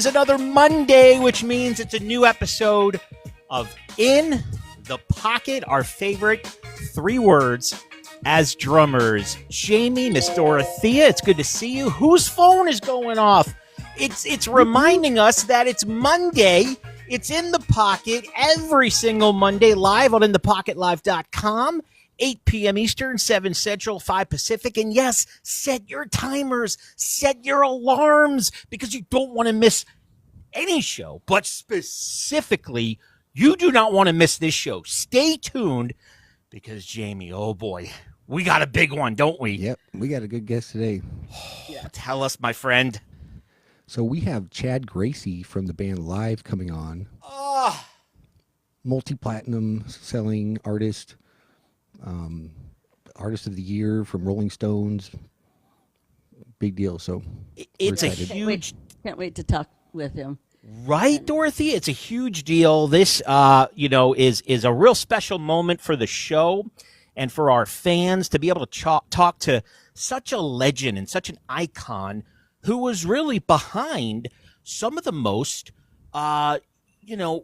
is another Monday, which means it's a new episode of In the Pocket, our favorite 3 words as drummers. Jaime, Miss Dorothea, it's good to see you. Whose phone is going off? It's reminding us that it's Monday. It's In the Pocket every single Monday, live on InThePocketLive.com. 8 p.m. Eastern, 7 Central, 5 Pacific. And yes, set your timers, set your alarms, because you don't want to miss any show. But specifically, you do not want to miss this show. Stay tuned, because Jaime, oh boy, we got a big one, don't we? Yep, we got a good guest today. Yeah. Tell us, my friend. So we have Chad Gracey from the band Live coming on. Oh. Multi-platinum selling artist. Artist of the Year from Rolling Stones. Big deal. So it's a huge. Can't wait to talk with him. Right, Dorothy? It's a huge deal. This, is a real special moment for the show and for our fans to be able to talk to such a legend and such an icon who was really behind some of the most,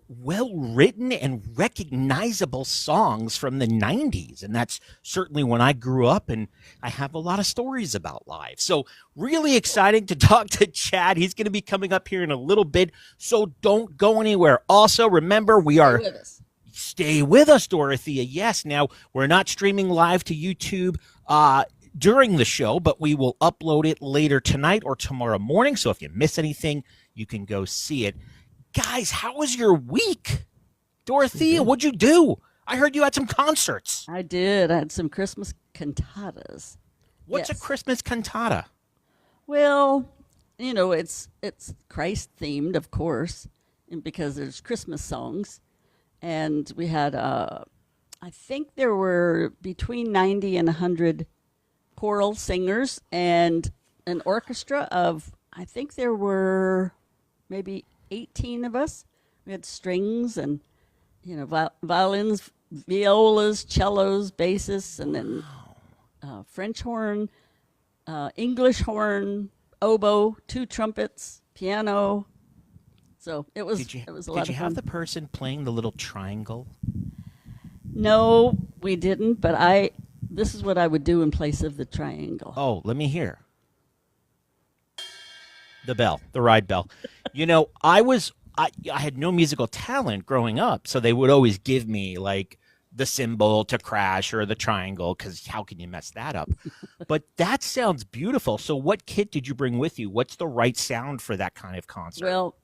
well-written and recognizable songs from the 90s. And that's certainly when I grew up, and I have a lot of stories about Live. So really exciting to talk to Chad. He's going to be coming up here in a little bit, so don't go anywhere. Also, remember, we are... Stay with us, Dorothea. Yes, now, we're not streaming live to YouTube during the show, but we will upload it later tonight or tomorrow morning. So if you miss anything, you can go see it. Guys, how was your week? Dorothea, what'd you do? I heard you had some concerts. I did. I had some Christmas cantatas. What's a Christmas cantata? Well, it's Christ themed, of course, and because there's Christmas songs. And we had, I think there were between 90 and 100 choral singers and an orchestra of, I think there were maybe 18 of us. We had strings and, violins, violas, cellos, basses, and then French horn, English horn, oboe, 2 trumpets, piano. So it was a lot of fun. Did you have the person playing the little triangle? No, we didn't, but this is what I would do in place of the triangle. Oh, let me hear. The bell, the ride bell. I had no musical talent growing up, so they would always give me like the cymbal to crash or the triangle, because how can you mess that up? But that sounds beautiful. So what kit did you bring with you? What's the right sound for that kind of concert? Well,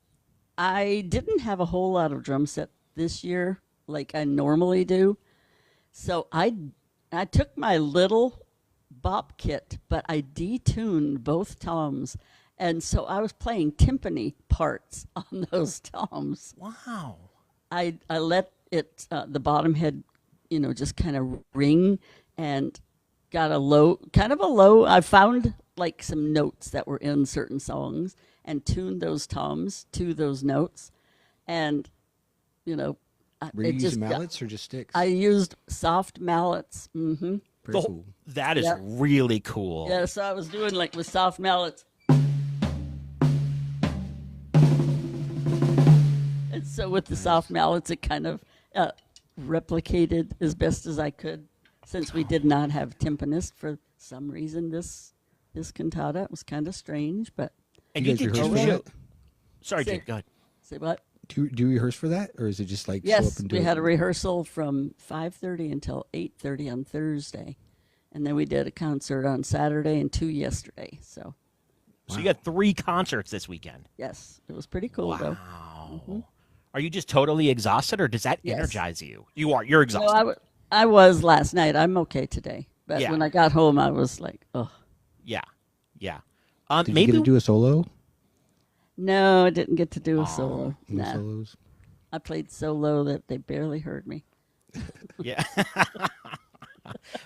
I didn't have a whole lot of drum set this year like I normally do. So I took my little bop kit, but I detuned both toms. And so I was playing timpani parts on those toms. Wow. I let it, the bottom head, just kind of ring, and got a low. I found like some notes that were in certain songs and tuned those toms to those notes. And, were you using mallets or just sticks? I used soft mallets. Mm-hmm. Pretty cool. That is really cool. Yeah, so I was doing like with soft mallets. And so with the soft mallets, it kind of replicated as best as I could, since we did not have timpanist for some reason this cantata. It was kind of strange, but... And you did two shows. Sorry, Jake, go ahead. Say what? Do you rehearse for that, or is it just like yes, show up and do it? We had a rehearsal from 5:30 until 8:30 on Thursday, and then we did a concert on Saturday and 2 yesterday. So you got 3 concerts this weekend. Yes, it was pretty cool though. Mm-hmm. Are you just totally exhausted, or does that energize you? You're exhausted. No, I was last night. I'm okay today, but when I got home, I was like, oh. Yeah. Did you get to do a solo? No, I didn't get to do a solo. No solos? I played solo that they barely heard me. Yeah.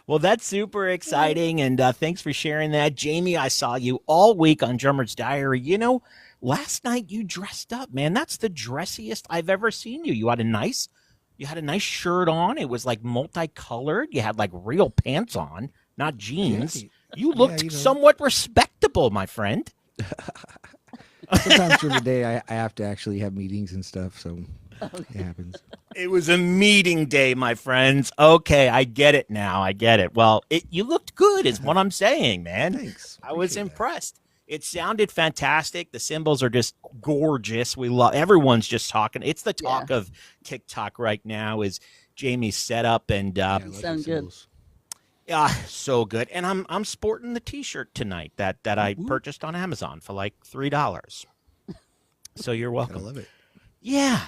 Well, that's super exciting, and thanks for sharing that. Jaime, I saw you all week on Drummer's Diary. Last night you dressed up, man. That's the dressiest I've ever seen you. You had a nice shirt on. It was like multicolored. You had like real pants on, not jeans. You looked somewhat respectable, my friend. Sometimes during the day, I have to actually have meetings and stuff, so it happens. It was a meeting day, my friends. Okay, I get it now. I get it. Well, you looked good is what I'm saying, man. Thanks. I was Appreciate impressed. It sounded fantastic. The cymbals are just gorgeous. We love everyone's just talking. It's the talk of TikTok right now is Jamie's setup and that. Yeah, I love Sound the good. symbols. so good. And I'm sporting the t-shirt tonight that I purchased on Amazon for like $3. So you're I welcome. love it. Yeah.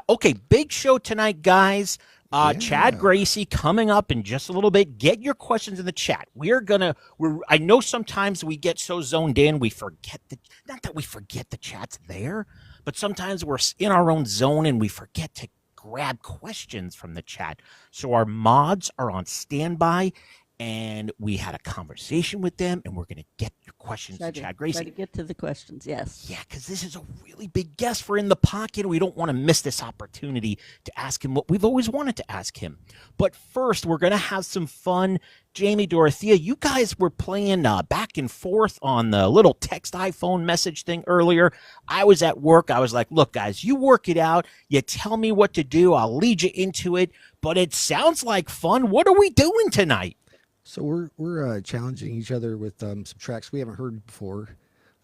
Okay, big show tonight, guys. Yeah. Chad Gracey coming up in just a little bit. Get your questions in the chat. I know sometimes we get so zoned in, we forget not that we forget the chat's there, but sometimes we're in our own zone and we forget to grab questions from the chat. So our mods are on standby. And we had a conversation with them, and we're going to get your questions to Chad Gracey. Try to get to the questions, yes. Yeah, because this is a really big guest for In the Pocket. We don't want to miss this opportunity to ask him what we've always wanted to ask him. But first, we're going to have some fun. Jamie, Dorothea, you guys were playing back and forth on the little text iPhone message thing earlier. I was at work. I was like, look, guys, you work it out. You tell me what to do. I'll lead you into it. But it sounds like fun. What are we doing tonight? So we're challenging each other with some tracks we haven't heard before.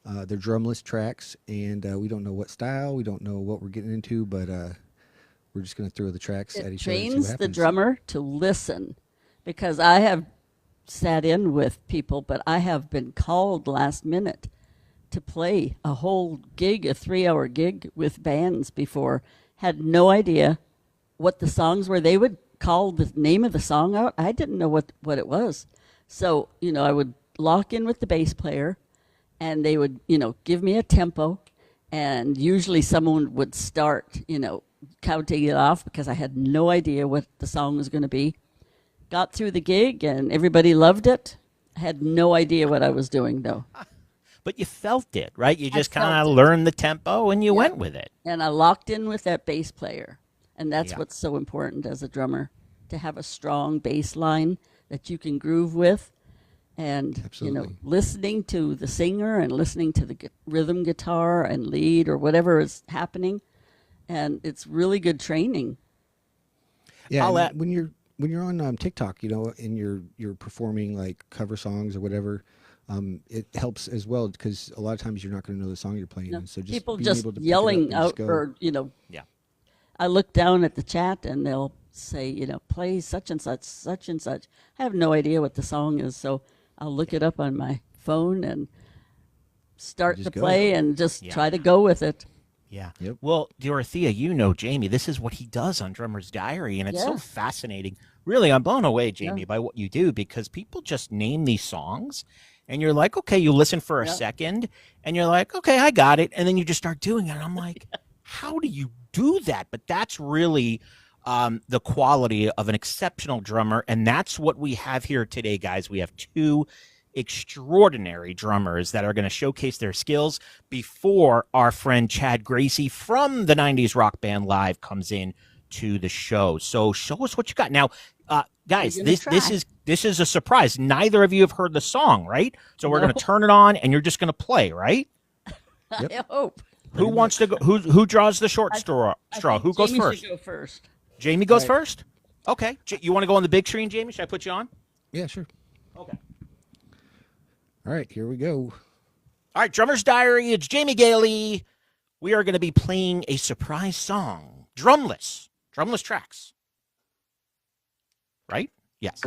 They're drumless tracks, and we don't know what style. We don't know what we're getting into, but we're just going to throw the tracks at each other. It And see what trains the happens. drummer to listen, because I have sat in with people, but I have been called last minute to play a whole gig, a 3-hour gig with bands before. Had no idea what the songs were. They would call the name of the song out. I didn't know what it was. So, I would lock in with the bass player, and they would, give me a tempo, and usually someone would start, counting it off because I had no idea what the song was going to be. Got through the gig, and everybody loved it. I had no idea what I was doing, though. But you felt it, right? You just felt kind of it. learned the tempo and you went with it. And I locked in with that bass player. And that's Yeah. what's so important as a drummer, to have a strong bass line that you can groove with. And, Absolutely. listening to the singer and listening to the rhythm guitar and lead or whatever is happening. And it's really good training. Yeah, I'll and when you're on TikTok, and you're performing like cover songs or whatever, it helps as well, because a lot of times you're not going to know the song you're playing. And so just People being just able to pick it up yelling and just out go. or, Yeah. I look down at the chat and they'll say, play such and such, such and such. I have no idea what the song is, so I'll look it up on my phone and start Just to go. play and just Yeah. try to go with it. Yeah. Yep. Well, Dorothea, Jamie, this is what he does on Drummer's Diary, and it's so Yeah. fascinating. Really, I'm blown away, Jamie, by what you do, because people just name these songs, and you're like, okay, you listen for a second, and you're like, okay, I got it, and then you just start doing it. And I'm like, how do you do that? But that's really the quality of an exceptional drummer, and that's what we have here today, guys. We have two extraordinary drummers that are going to showcase their skills before our friend Chad Gracey from the 90s Rock Band Live comes in to the show. So show us what you got. Now, guys, We're gonna this is a surprise. Neither of you have heard the song, right? So we're No. going to turn it on and you're just going to play, right? I hope. Who wants to go? Who draws the short straw? Who goes Jamie first? should go first. Jamie goes Right. first? Okay. You want to go on the big screen, Jamie? Should I put you on? Yeah, sure. Okay. All right, here we go. All right, Drummer's Diary. It's Jamie Gehly. We are going to be playing a surprise song. Drumless tracks. Right? Yes.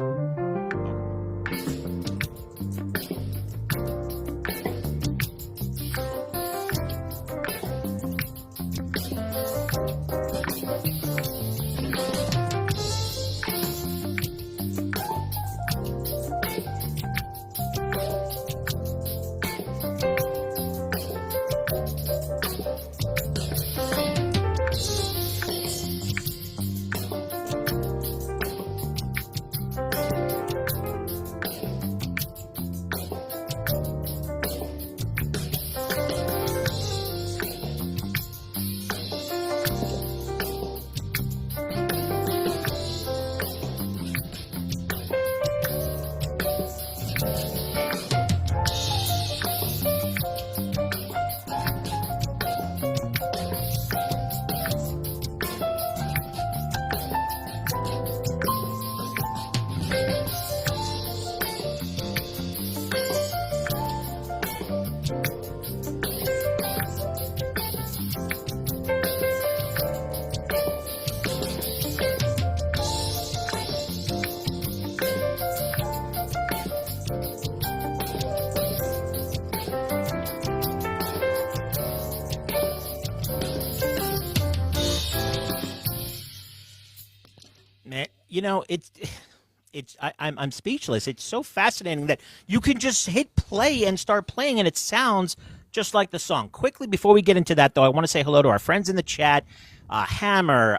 I'm speechless. It's so fascinating that you can just hit play and start playing, and it sounds just like the song. Quickly, before we get into that, though, I want to say hello to our friends in the chat, Hammer,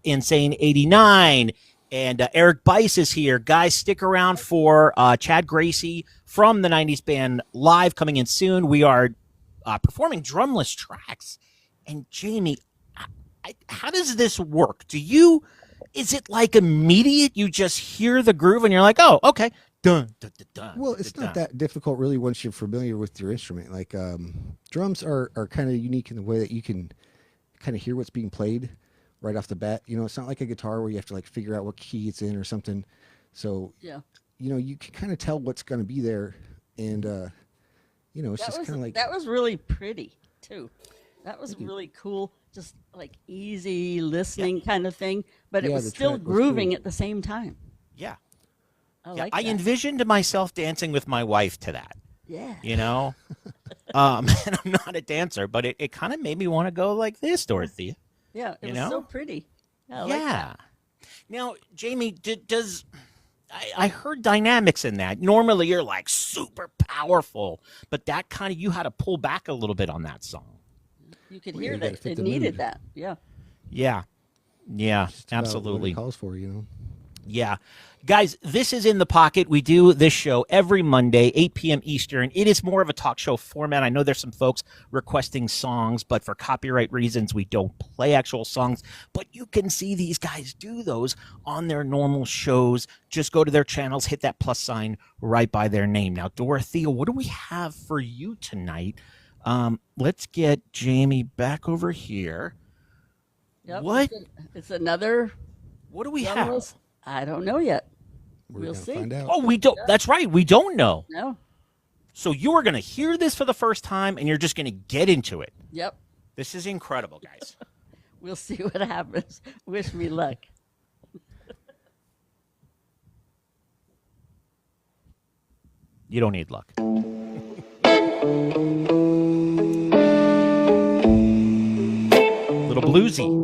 Insane 89, and Eric Bice is here. Guys, stick around for Chad Gracey from the 90s band live coming in soon. We are performing drumless tracks. And Jaime, how does this work? Is it like immediate? You just hear the groove and you're like, oh, okay. Dun, dun, dun, dun, Well, it's dun, not dun. that difficult really once you're familiar with your instrument. Like drums are kind of unique in the way that you can kind of hear what's being played right off the bat. It's not like a guitar where you have to like figure out what key it's in or something. So, Yeah. You can kind of tell what's going to be there. And, it's just kind of like. That was really pretty, too. That was really cool. Just like easy listening kind of thing. But it was still grooving at the same time. Yeah. I I envisioned myself dancing with my wife to that. Yeah. And I'm not a dancer, but it kind of made me want to go like this, Dorothea. Yeah, it was so pretty. Yeah. I like that. Now, Jaime, I heard dynamics in that. Normally, you're like super powerful, but that kind of you had to pull back a little bit on that song. You could hear that it needed that. Yeah. Yeah, Just about absolutely. what it calls for. Yeah. Guys, this is In the Pocket. We do this show every Monday, 8 p.m. Eastern. It is more of a talk show format. I know there's some folks requesting songs, but for copyright reasons, we don't play actual songs. But you can see these guys do those on their normal shows. Just go to their channels, hit that plus sign right by their name. Now, Dorothea, what do we have for you tonight? Let's get Jaime back over here. Yep. What? It's another. What do we have? I don't know yet. We'll see. Find out. Oh, we don't. That's right. We don't know. No. So you are going to hear this for the first time, and you're just going to get into it. Yep. This is incredible, guys. We'll see what happens. Wish me luck. You don't need luck. Little bluesy.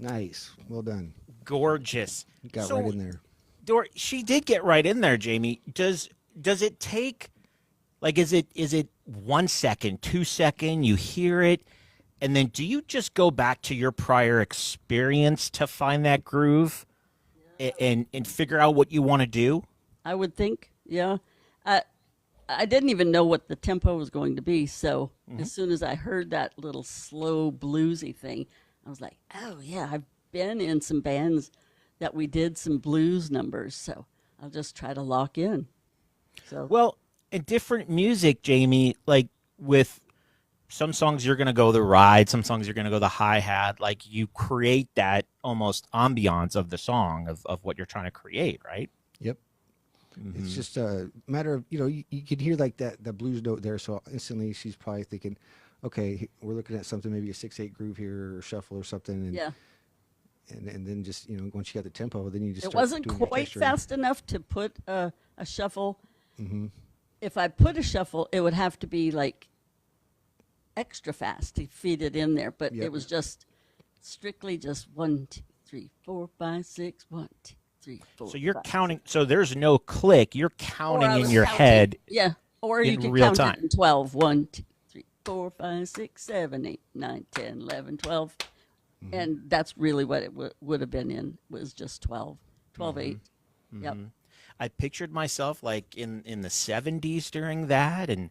Nice. Well done. Gorgeous. You got right in there. She did get right in there, Jaime. Does it take, like, is it 1 second, 2 seconds, you hear it, and then do you just go back to your prior experience to find that groove and figure out what you want to do? I would think, yeah. I didn't even know what the tempo was going to be, so as soon as I heard that little slow bluesy thing, I was like, oh, yeah, I've been in some bands that we did some blues numbers, so I'll just try to lock in. So Well, in different music, Jaime, like with some songs you're going to go the ride, some songs you're going to go the hi-hat, like you create that almost ambiance of the song, of what you're trying to create, right? Yep. It's just a matter of, you could hear like the blues note there. So instantly she's probably thinking, okay, we're looking at something, maybe a 6/8 groove here or shuffle or something. And, yeah, and then just, once you got the tempo, then you just it start wasn't doing your quite texture. fast enough to put a shuffle. If I put a shuffle, it would have to be like extra fast to feed it in there. But Yep. it was just strictly just 1, 2, 3, 4, 5, 6, 1, 2, 3, 4. So you're 5, counting. So there's no click. You're Or I counting in was your counting. head. Yeah, Or you in could real count time. it in 12. 1, 2, 3, 4, 5, 6, 7, 8, 9, 10, 11, 12. And that's really what it would have been in, was just 12. 12, 8. Yep. I pictured myself like in the 70s during that, and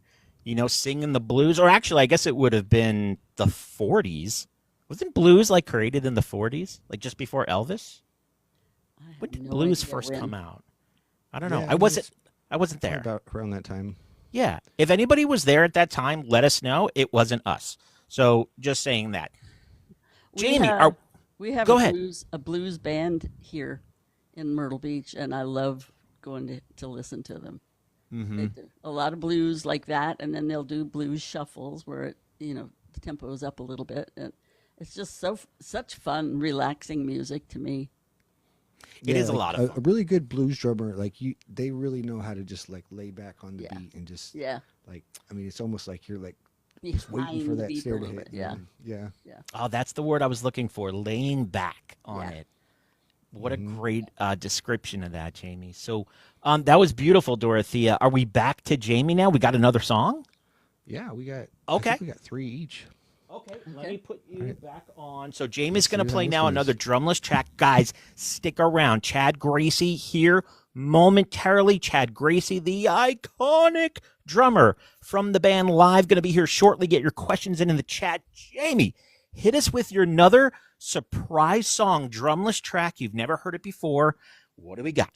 singing the blues. Or actually, I guess it would have been the 40s. Wasn't blues like created in the 40s, like just before Elvis? I have When did no blues idea first when. come out? I don't know. Yeah, I wasn't there. About around that time. Yeah. If anybody was there at that time, let us know. It wasn't us. So just saying that. Jamie, we have go ahead. a blues band here in Myrtle Beach, and I love going to listen to them. They do a lot of blues like that, and then they'll do blues shuffles where the tempo is up a little bit, and it's just such fun, relaxing music to me. It is a lot of fun. A really good blues drummer, they really know how to just like lay back on the Yeah. beat and just Yeah, it's almost like you're like behind waiting for the that beat a snare to little hit. bit. Yeah, Yeah. Oh, that's the word I was looking for, laying back on Yeah. it. What a great description of that, Jamie. So that was beautiful, Dorothea. Are we back to Jamie now? We got another song? Yeah, we got. Okay. I think we got 3 each. Okay, let me put you right. back on. So Jamie's Let's going to see how play this now goes. another drumless track. Guys, stick around. Chad Gracey here momentarily. Chad Gracey, the iconic drummer from the band Live, going to be here shortly. Get your questions in the chat. Jamie, hit us with your another surprise song, drumless track. You've never heard it before. What do we got?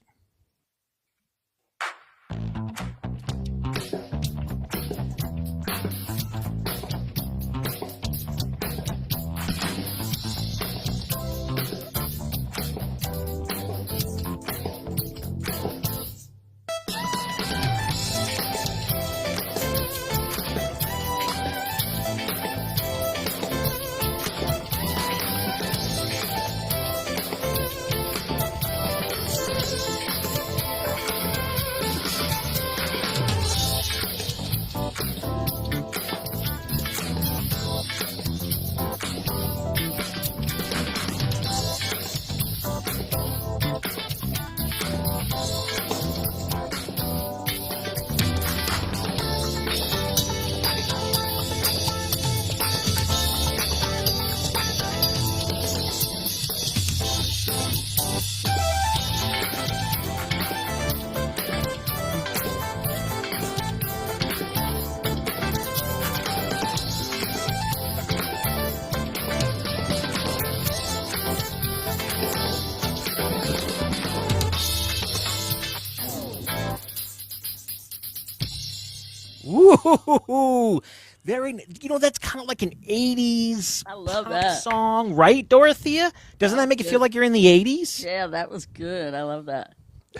Woo! Very, that's kind of like an 80s I love pop that. song, right, Dorothea? Doesn't that make it feel like you're in the 80s? Yeah, that was good. I love that.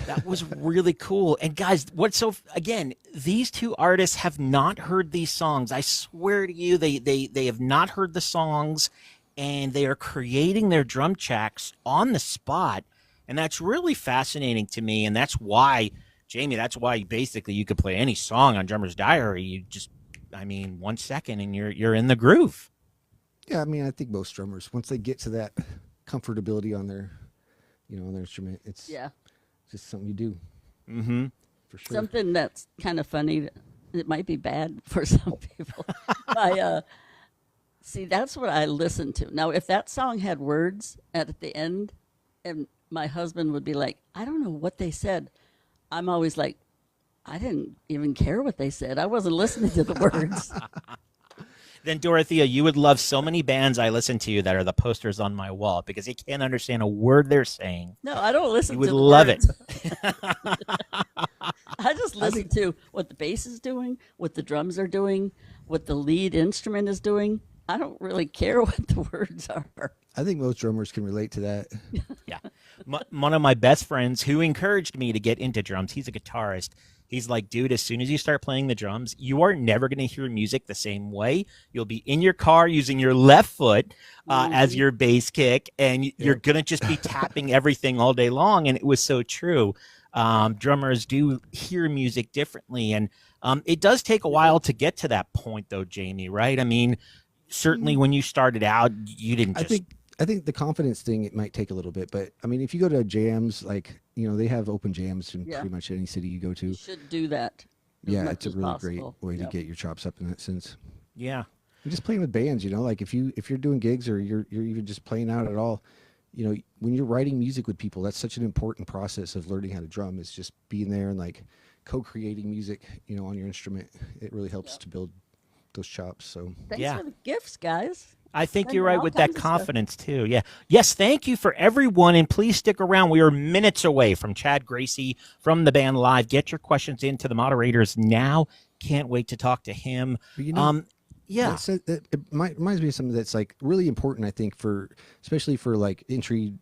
That was really cool. And guys, again, these two artists have not heard these songs. I swear to you, they have not heard the songs, and they are creating their drum tracks on the spot. And that's really fascinating to me. And that's why, Jamie, basically you could play any song on Drummer's Diary. You just, 1 second and you're in the groove. Yeah, I think most drummers, once they get to that comfortability on their, on their instrument, it's just something you do. Mm-hmm. For sure. Something that's kind of funny. It might be bad for some people. See, that's what I listen to. Now, if that song had words at the end, and my husband would be like, I don't know what they said, I'm always like, I didn't even care what they said. I wasn't listening to the words. Then, Dorothea, you would love so many bands I listen to that are the posters on my wall because you can't understand a word they're saying. No, I don't listen You would to the love words. it. I just listen to what the bass is doing, what the drums are doing, what the lead instrument is doing. I don't really care what the words are. I think most drummers can relate to that. Yeah. One of my best friends who encouraged me to get into drums, he's a guitarist. He's like, dude, as soon as you start playing the drums, you are never going to hear music the same way. You'll be in your car using your left foot as your bass kick, and you're going to just be tapping everything all day long. And it was so true. Drummers do hear music differently. And it does take a while to get to that point, though, Jamie, right? Certainly when you started out, you didn't just... I think the confidence thing, it might take a little bit, but if you go to jams, they have open jams in pretty much any city you go to. You should do that. Yeah, much it's a as really possible. great way to Yep. get your chops up in that sense. Yeah. And just playing with bands, like if you're doing gigs or you're even just playing out at all, when you're writing music with people, that's such an important process of learning how to drum. Is just being there and like co-creating music, on your instrument. It really helps to build those chops. So Thanks Yeah. for the gifts, guys. I think Send you're me right all with that kinds of stuff. confidence too. Yeah. Yes, thank you for everyone, and please stick around. We are minutes away from Chad Gracey from the band live. Get your questions into the moderators now. Can't wait to talk to him. but Yeah. reminds me of something that's like really important, I think, especially for like entry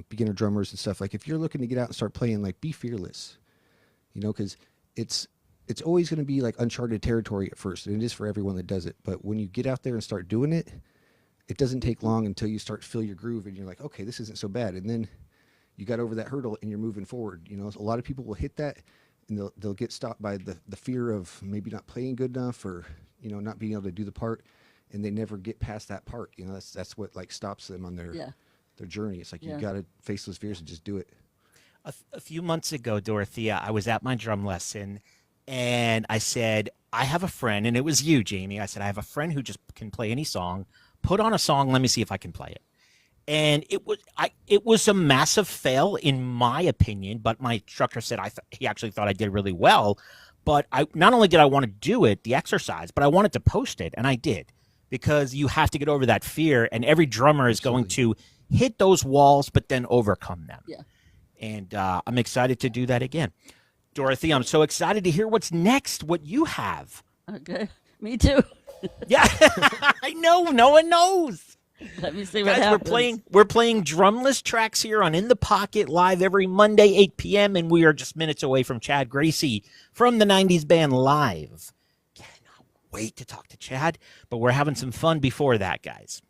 beginner drummers and stuff. Like if you're looking to get out and start playing, like be fearless, because it's always going to be like uncharted territory at first, and it is for everyone that does it. But when you get out there and start doing it, it doesn't take long until you start to feel your groove and you're like, okay, this isn't so bad. And then you got over that hurdle and you're moving forward. A lot of people will hit that and they'll get stopped by the fear of maybe not playing good enough or, not being able to do the part, and they never get past that part. That's what like stops them on their journey. It's like you got to face those fears and just do it. A few months ago, Dorothea, I was at my drum lesson and I said, I have a friend, and it was you, Jamie. I said, I have a friend who just can play any song. Put on a song, let me see if I can play it. And it was a massive fail in my opinion, but my instructor said he actually thought I did really well. But not only did I want to do it, the exercise, but I wanted to post it, and I did, because you have to get over that fear, and every drummer is going to hit those walls, but then overcome them. Yeah. And I'm excited to do that again. Dorothy, I'm so excited to hear what's next, what you have. Okay. Me too. Yeah, I know. No one knows. Let me see what Guys, happens. we're playing drumless tracks here on In the Pocket live every Monday, 8 p.m., and we are just minutes away from Chad Gracey from the 90s band live. Cannot wait to talk to Chad, but we're having some fun before that, guys.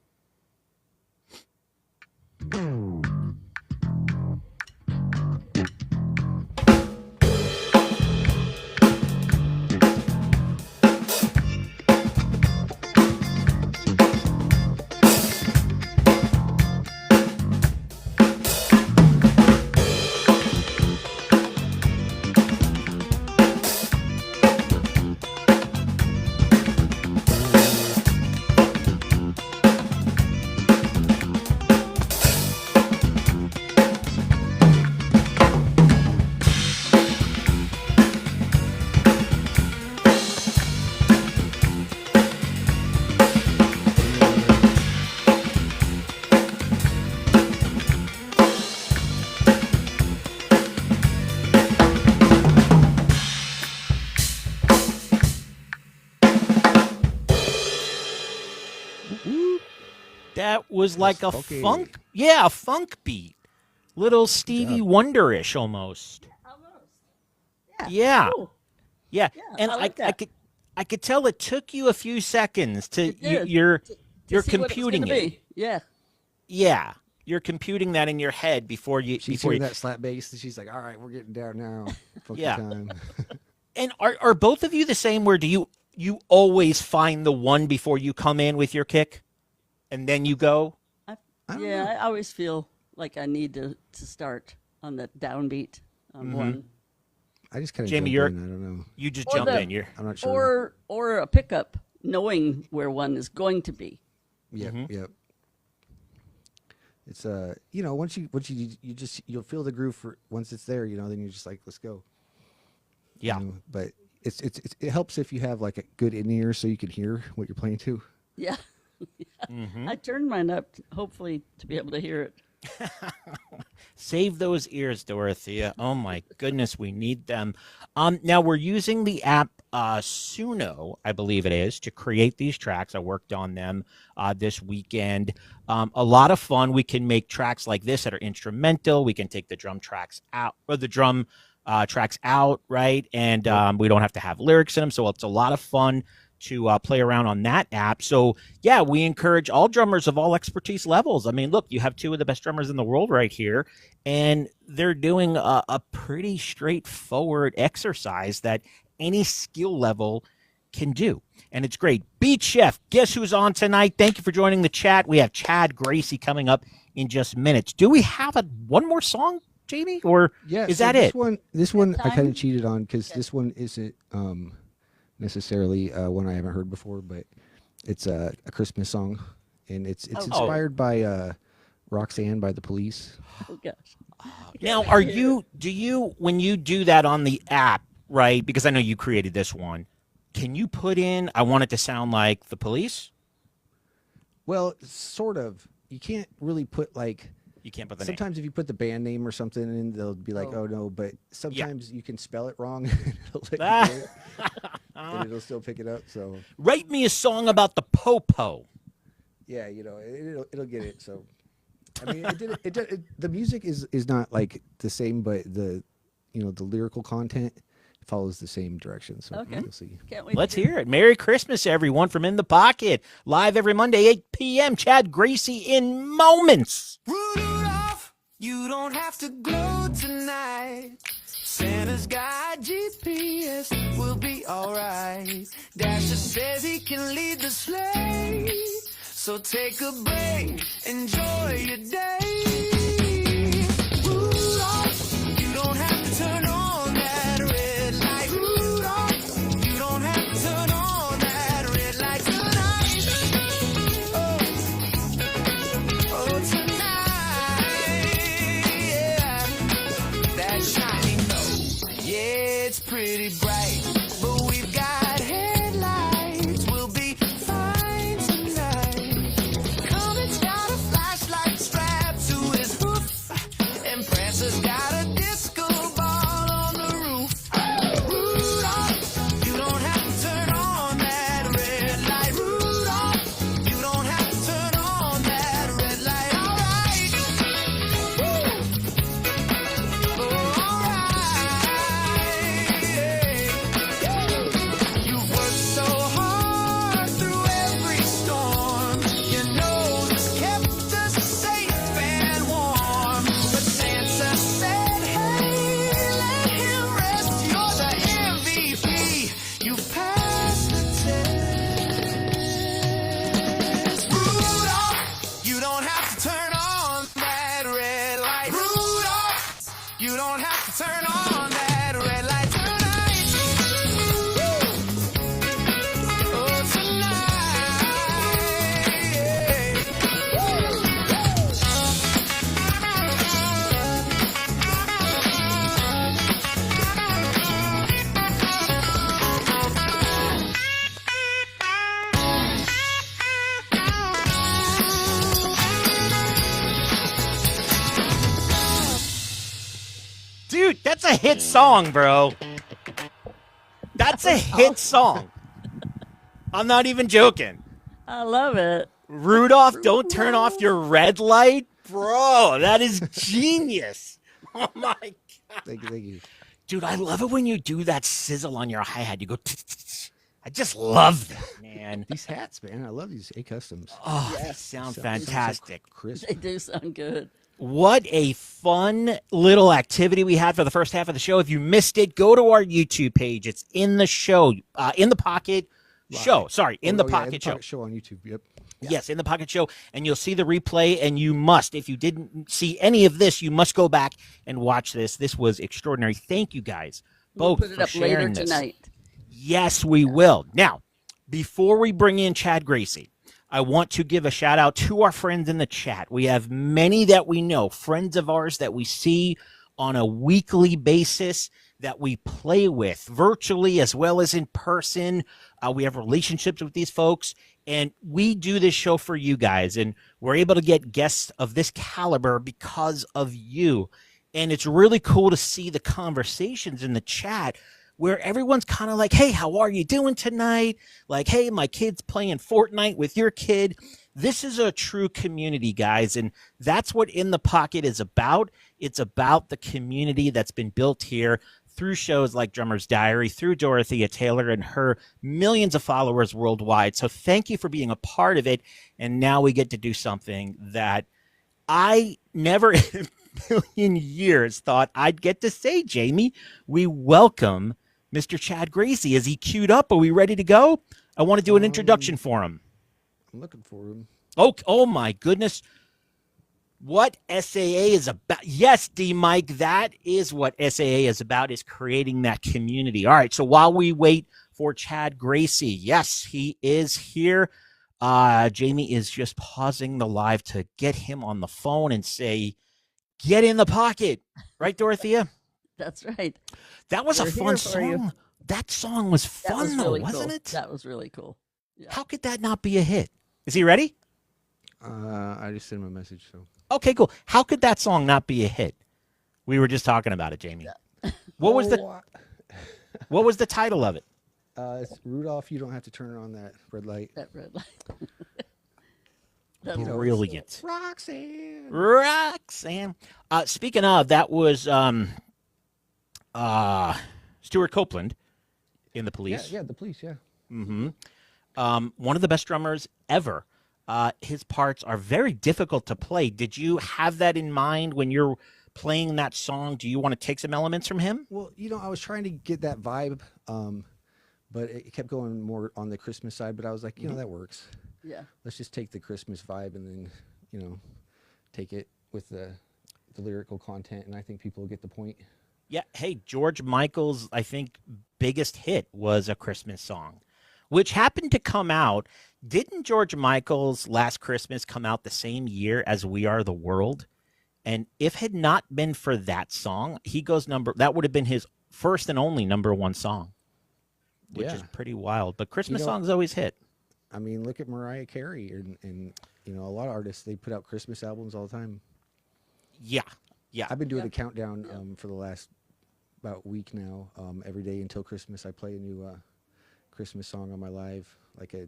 That was like a funky. a funk beat. Little Stevie Wonder-ish almost. Almost. Yeah. Cool. Yeah. Yeah, And I like I that. I could tell it took you a few seconds to It did. you're To you're see what was computing gonna it. be. Yeah. Yeah. You're computing that in your head before you She's before hearing you, that slap bass, and she's like, all right, we're getting down now. Funky Yeah. time. And are both of you the same where do you always find the one before you come in with your kick and then you go? I don't Yeah, know. I always feel like I need to start on the downbeat on one. I just kind of Jamie, jump you're- in. I don't know. You just Or jump the- in. You're I'm not sure. Or a pickup, knowing where one is going to be. Yep, yep. It's once you'll feel the groove for once it's there, then you're just like, let's go. yeah. But it helps if you have like a good in ear so you can hear what you're playing to. Yeah. I turned mine up, hopefully, to be able to hear it. Save those ears, Dorothea. Oh my goodness, we need them. Now we're using the app Suno, I believe it is, to create these tracks. I worked on them this weekend. A lot of fun. We can make tracks like this that are instrumental. We can take the drum tracks out, or the drum tracks out, right? And we don't have to have lyrics in them. So it's a lot of fun to play around on that app. So yeah, we encourage all drummers of all expertise levels. I mean, look, you have two of the best drummers in the world right here, and they're doing a pretty straightforward exercise that any skill level can do. And it's great. Beat Chef, guess who's on tonight? Thank you for joining the chat. We have Chad Gracey coming up in just minutes. Do we have one more song, Jamie? Or is that this it? This one I kind Time? of cheated on because this one isn't necessarily one I haven't heard before, but it's a Christmas song, and it's Oh. inspired by Roxanne by the Police. Oh gosh. Now, do you, when you do that on the app, right? Because I know you created this one. Can you put in, I want it to sound like the Police? Well, sort of. You can't really put like. You can't put the Sometimes if you put the band name or something in, they'll be like, Oh. "Oh no!" But sometimes you can spell it wrong, and it'll let Ah. you do it, and it'll still pick it up. So name. Write me a song about the Popo. yeah, it'll get it. So I mean, the music is not like the same, but the lyrical content follows the same direction. So Okay. you'll see. Can't wait. Let's to hear it. Merry Christmas, everyone, from In the Pocket. Live every Monday, 8 p.m. Chad Gracey in moments. Rudolph, you don't have to glow tonight. Santa's got GPS, we'll be alright. Dasher says he can lead the sleigh. So take a break, enjoy your day. Rudolph, you don't have to turn on that red light. Rudolph, you don't have to turn on that red light tonight. Oh, tonight, yeah. That shiny nose, yeah, it's pretty bright. But we've got headlights, we'll be fine tonight. Comet's got a flashlight strapped to his hoof, and Prancer's got a disco ball on the roof. Rudolph, you don't have to turn on that red light. Rudolph, you don't have to turn on that red light. Alright. Alright. You've worked so hard through every storm. Your nose kept us safe and warm. But Santa said, hey, let him rest. You're the MVP. You passed the test. Rudolph, you don't have to turn on that red light. Rudolph, you don't have to turn on that red light tonight. Oh, Dude, that's a hit song, bro. That's a hit song. I'm not even joking. I love it. Rudolph, don't turn off your red light. Bro, that is genius. Oh, my God. Thank you. Dude, I love it when you do that sizzle on your hi-hat. You go, I just love that, man. These hats, man, I love these A Customs. Oh, they sound So fantastic. crisp. They do sound good. What a fun little activity we had for the first half of the show. If you missed it, go to our YouTube page. It's in the show, In the Pocket Show. Sorry, In the Pocket Show. Show on YouTube. Yep. Yes, In the Pocket Show. And you'll see the replay, and you must, if you didn't see any of this, you must go back and watch this. This was extraordinary. Thank you guys We'll both put it for up later sharing this. tonight. Yes, we will. Now, before we bring in Chad Gracey, I want to give a shout out to our friends in the chat. We have many that we know, friends of ours that we see on a weekly basis, that we play with virtually as well as in person. We have relationships with these folks, and we do this show for you guys, and we're able to get guests of this caliber because of you. And it's really cool to see the conversations in the chat where everyone's kind of like, hey, how are you doing tonight? Like, hey, my kid's playing Fortnite with your kid. This is a true community, guys, and that's what In the Pocket is about. It's about the community that's been built here through shows like Drummer's Diary, through Dorothea Taylor and her millions of followers worldwide. So thank you for being a part of it, and now we get to do something that I never in a million years thought I'd get to say, Jamie. We welcome Mr. Chad Gracey. Is he queued up? Are we ready to go? I want to do an introduction for him. I'm looking for him. Oh my goodness. What SAA is about. Yes, D Mike, that is what SAA is about, is creating that community. All right, so while we wait for Chad Gracey, yes, he is here. Jamie is just pausing the live to get him on the phone and say, get in the pocket. Right, Dorothea? That's right. That was We're a fun here for you. song. That song was That fun, was though, really wasn't cool. it? That was really cool. Yeah. How could that not be a hit? Is he ready? I just sent him a message. So Okay, cool. How could that song not be a hit? We were just talking about it, Jamie. What was what was the title of it? It's Rudolph. You don't have to turn on that red light. That red light. That's Brilliant. Roxanne. Roxanne. Speaking of, that was Stuart Copeland in The Police. Yeah, the police. Yeah. One of the best drummers ever. His parts are very difficult to play. Did you have that in mind when you're playing that song? Do you want to take some elements from him? Well, I was trying to get that vibe, but it kept going more on the Christmas side. But I was like, that works. Yeah. Let's just take the Christmas vibe and then, take it with the lyrical content, and I think people will get the point. Yeah. Hey, George Michael's, I think, biggest hit was A Christmas Song, which happened to come out. Didn't George Michael's Last Christmas come out the same year as We Are the World? And if it had not been for that song, that would have been his first and only #1 song, which is pretty wild. But Christmas songs always hit. I mean, look at Mariah Carey and a lot of artists, they put out Christmas albums all the time. Yeah. I've been doing a countdown for the last about week now. Every day until Christmas, I play a new Christmas song on my live, like a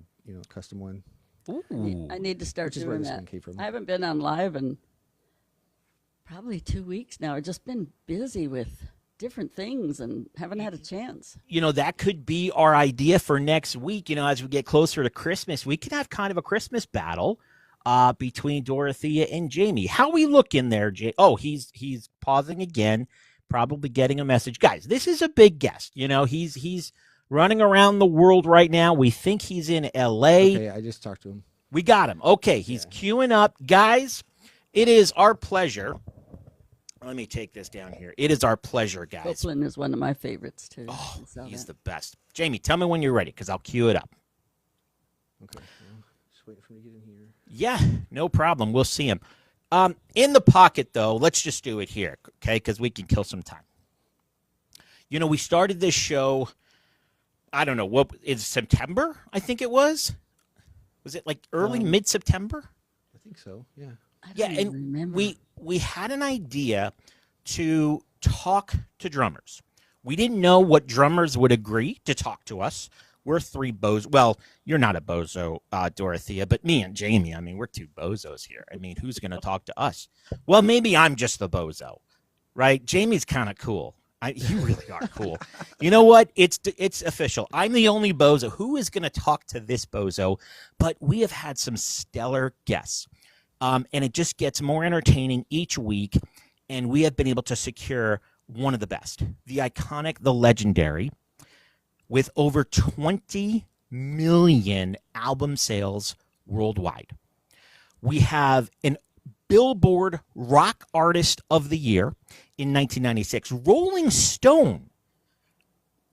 custom one. Ooh. I need to start Which is where doing this that. one came from. I haven't been on live in probably 2 weeks now. I've just been busy with different things and haven't had a chance. That could be our idea for next week. As we get closer to Christmas, we could have kind of a Christmas battle between Dorothea and Jamie. How we look in there, Oh, he's pausing again, probably getting a message. Guys, this is a big guest. He's running around the world right now. We think he's in L.A. Okay, I just talked to him. We got him. Okay, he's queuing up. Guys, it is our pleasure. Let me take this down here. It is our pleasure, guys. Copeland is one of my favorites, too. Oh, I saw he's that. the best. Jamie, tell me when you're ready, because I'll cue it up. Okay. Well, just waiting for him to get in here. Yeah, no problem. We'll see him. In the pocket, though, let's just do it here, okay, because we can kill some time. We started this show, I don't know, what is September, I think it was? Was it like early, mid-September? I think so, yeah. I don't even and remember. we had an idea to talk to drummers. We didn't know what drummers would agree to talk to us. We're three bozos. Well, you're not a bozo, Dorothea, but me and Jamie, I mean, we're two bozos here. I mean, who's going to talk to us? Well, maybe I'm just the bozo, right? Jamie's kind of cool. You really are cool. You know what? It's official. I'm the only bozo. Who is going to talk to this bozo? But we have had some stellar guests. And it just gets more entertaining each week. And we have been able to secure one of the best, the iconic, the legendary, with over 20 million album sales worldwide. We have an Billboard Rock Artist of the Year in 1996. Rolling Stone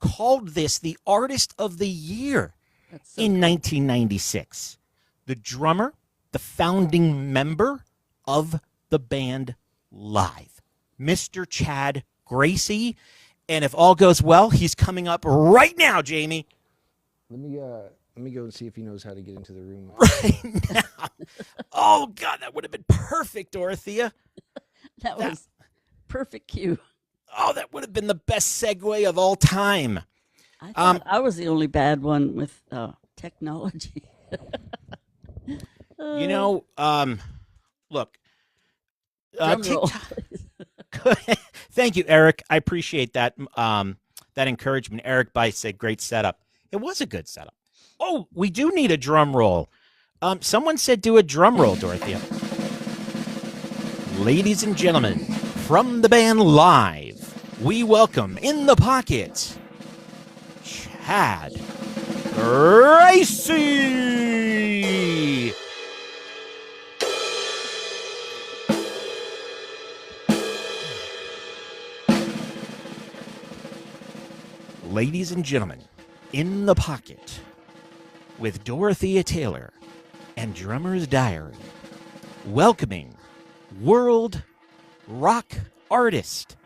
called this the Artist of the Year in 1996. The drummer, the founding member of the band Live, Mr. Chad Gracey. And if all goes well, he's coming up right now, Jamie. Let me go and see if he knows how to get into the room. Right now. Oh, God, that would have been perfect, Dorothea. That was perfect cue. Oh, that would have been the best segue of all time. I thought I was the only bad one with technology. Look. Drum roll. Thank you, Eric. I appreciate that that encouragement. Eric Bice said, great setup. It was a good setup. Oh, we do need a drum roll. Someone said do a drum roll, Dorothea. Ladies and gentlemen, from the band Live, we welcome in the pocket, Chad Gracey. Ladies and gentlemen, in the pocket with Dorothea Taylor and Drummer's Diary, welcoming world rock artist,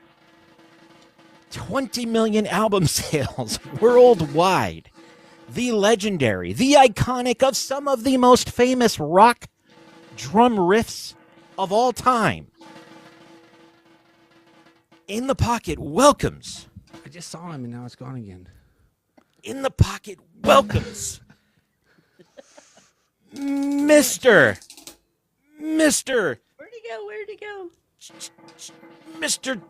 20 million album sales worldwide, the legendary, the iconic of some of the most famous rock drum riffs of all time. In the Pocket welcomes. I just saw him and now it's gone again. In the Pocket welcomes Mr. Where'd he go? Where'd he go? Mr.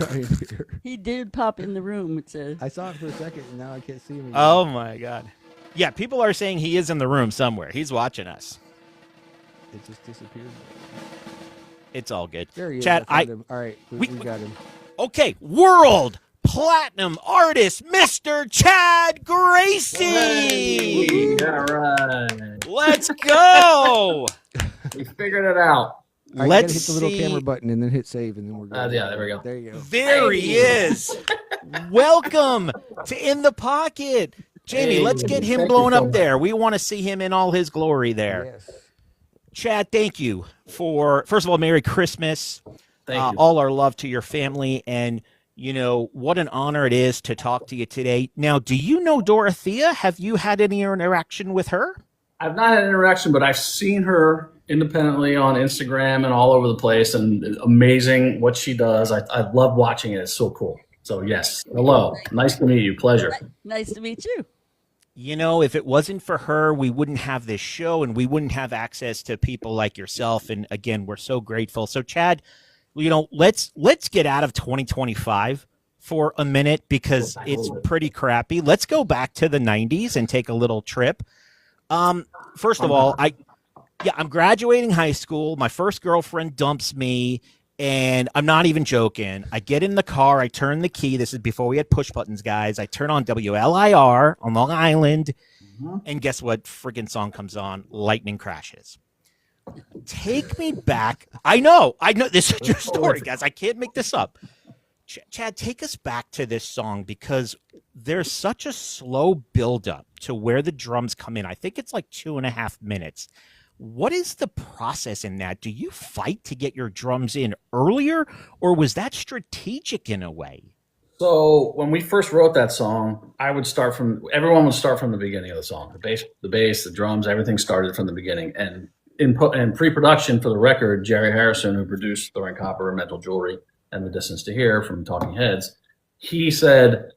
Right here. He did pop in the room, it says. I saw it for a second and now I can't see him again. Oh my God. Yeah, people are saying he is in the room somewhere. He's watching us. It just disappeared. It's all good. There he is. Chad, I found him. All right, we we- got him. Okay, world platinum artist, Mr. Chad Gracey. All right. Let's go. We figured it out. All right, Let's you gotta hit the little see. camera button and then hit save and then we're good. Yeah, there we go. There you go. There he is. Welcome to In the Pocket. Jamie, Hey, let's get him thank blown you so up much. there. We want to see him in all his glory there. Yes. Chad, thank you for, first of all, Merry Christmas. Thank you. All our love to your family. And, you know, what an honor it is to talk to you today. Now, do you know Dorothea? Have you had any interaction with her? I've not had an interaction, but I've seen her independently on Instagram and all over the place, and amazing what she does. I love watching it. It's so cool. So, yes. Hello. Nice to meet you. Pleasure. Nice to meet you. You know, if it wasn't for her, we wouldn't have this show and we wouldn't have access to people like yourself. And again, we're so grateful. So, Chad, you know, let's get out of 2025 for a minute because it's pretty crappy. Let's go back to the 90s and take a little trip. First of all, I'm graduating high school. My first girlfriend dumps me, and I'm not even joking. I get in the car, I turn the key. This is before we had push buttons, guys. I turn on WLIR on Long Island, and guess what? Friggin' song comes on. Lightning crashes. Take me back. I know. This is a true story, guys. I can't make this up. Chad, take us back to this song because there's such a slow buildup to where the drums come in. I think it's like 2.5 minutes. What is the process in that? Do you fight to get your drums in earlier, or was that strategic in a way? So when we first wrote that song, everyone would start from the beginning of the song. The bass, the drums, everything started from the beginning. And in pre-production for the record, Jerry Harrison, who produced Throwing Copper and Mental Jewelry and The Distance to Here from Talking Heads, he said,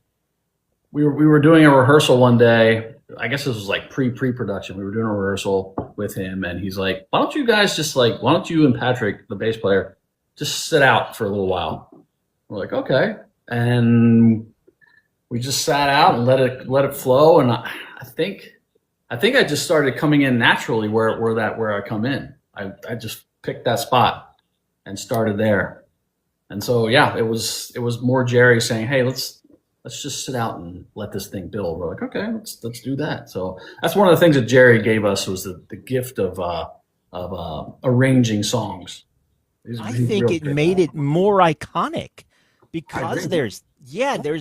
we were doing a rehearsal one day. I guess this was like pre-production. We were doing a rehearsal with him, and he's like, why don't you and Patrick, the bass player, just sit out for a little while? We're like, okay. And we just sat out and let it flow. And I think I just started coming in naturally where I come in. I just picked that spot and started there. And so, yeah, it was more Jerry saying, hey, let's just sit out and let this thing build. We're like, okay, let's do that. So that's one of the things that Jerry gave us was the gift of arranging songs. I think it made it more iconic because there's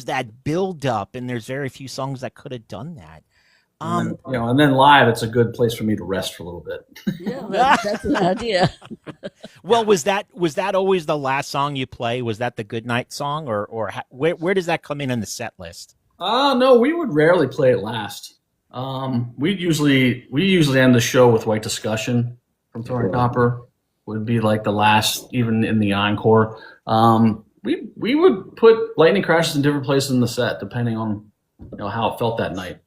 that build up and there's very few songs that could have done that. And then live, it's a good place for me to rest for a little bit. Yeah, that's an idea. Well, was that always the last song you play? Was that the Goodnight song, or where does that come in the set list? No, we would rarely play it last. We usually end the show with White Discussion from Throwing Copper. Would be like the last, even in the encore. We would put lightning crashes in different places in the set depending on how it felt that night.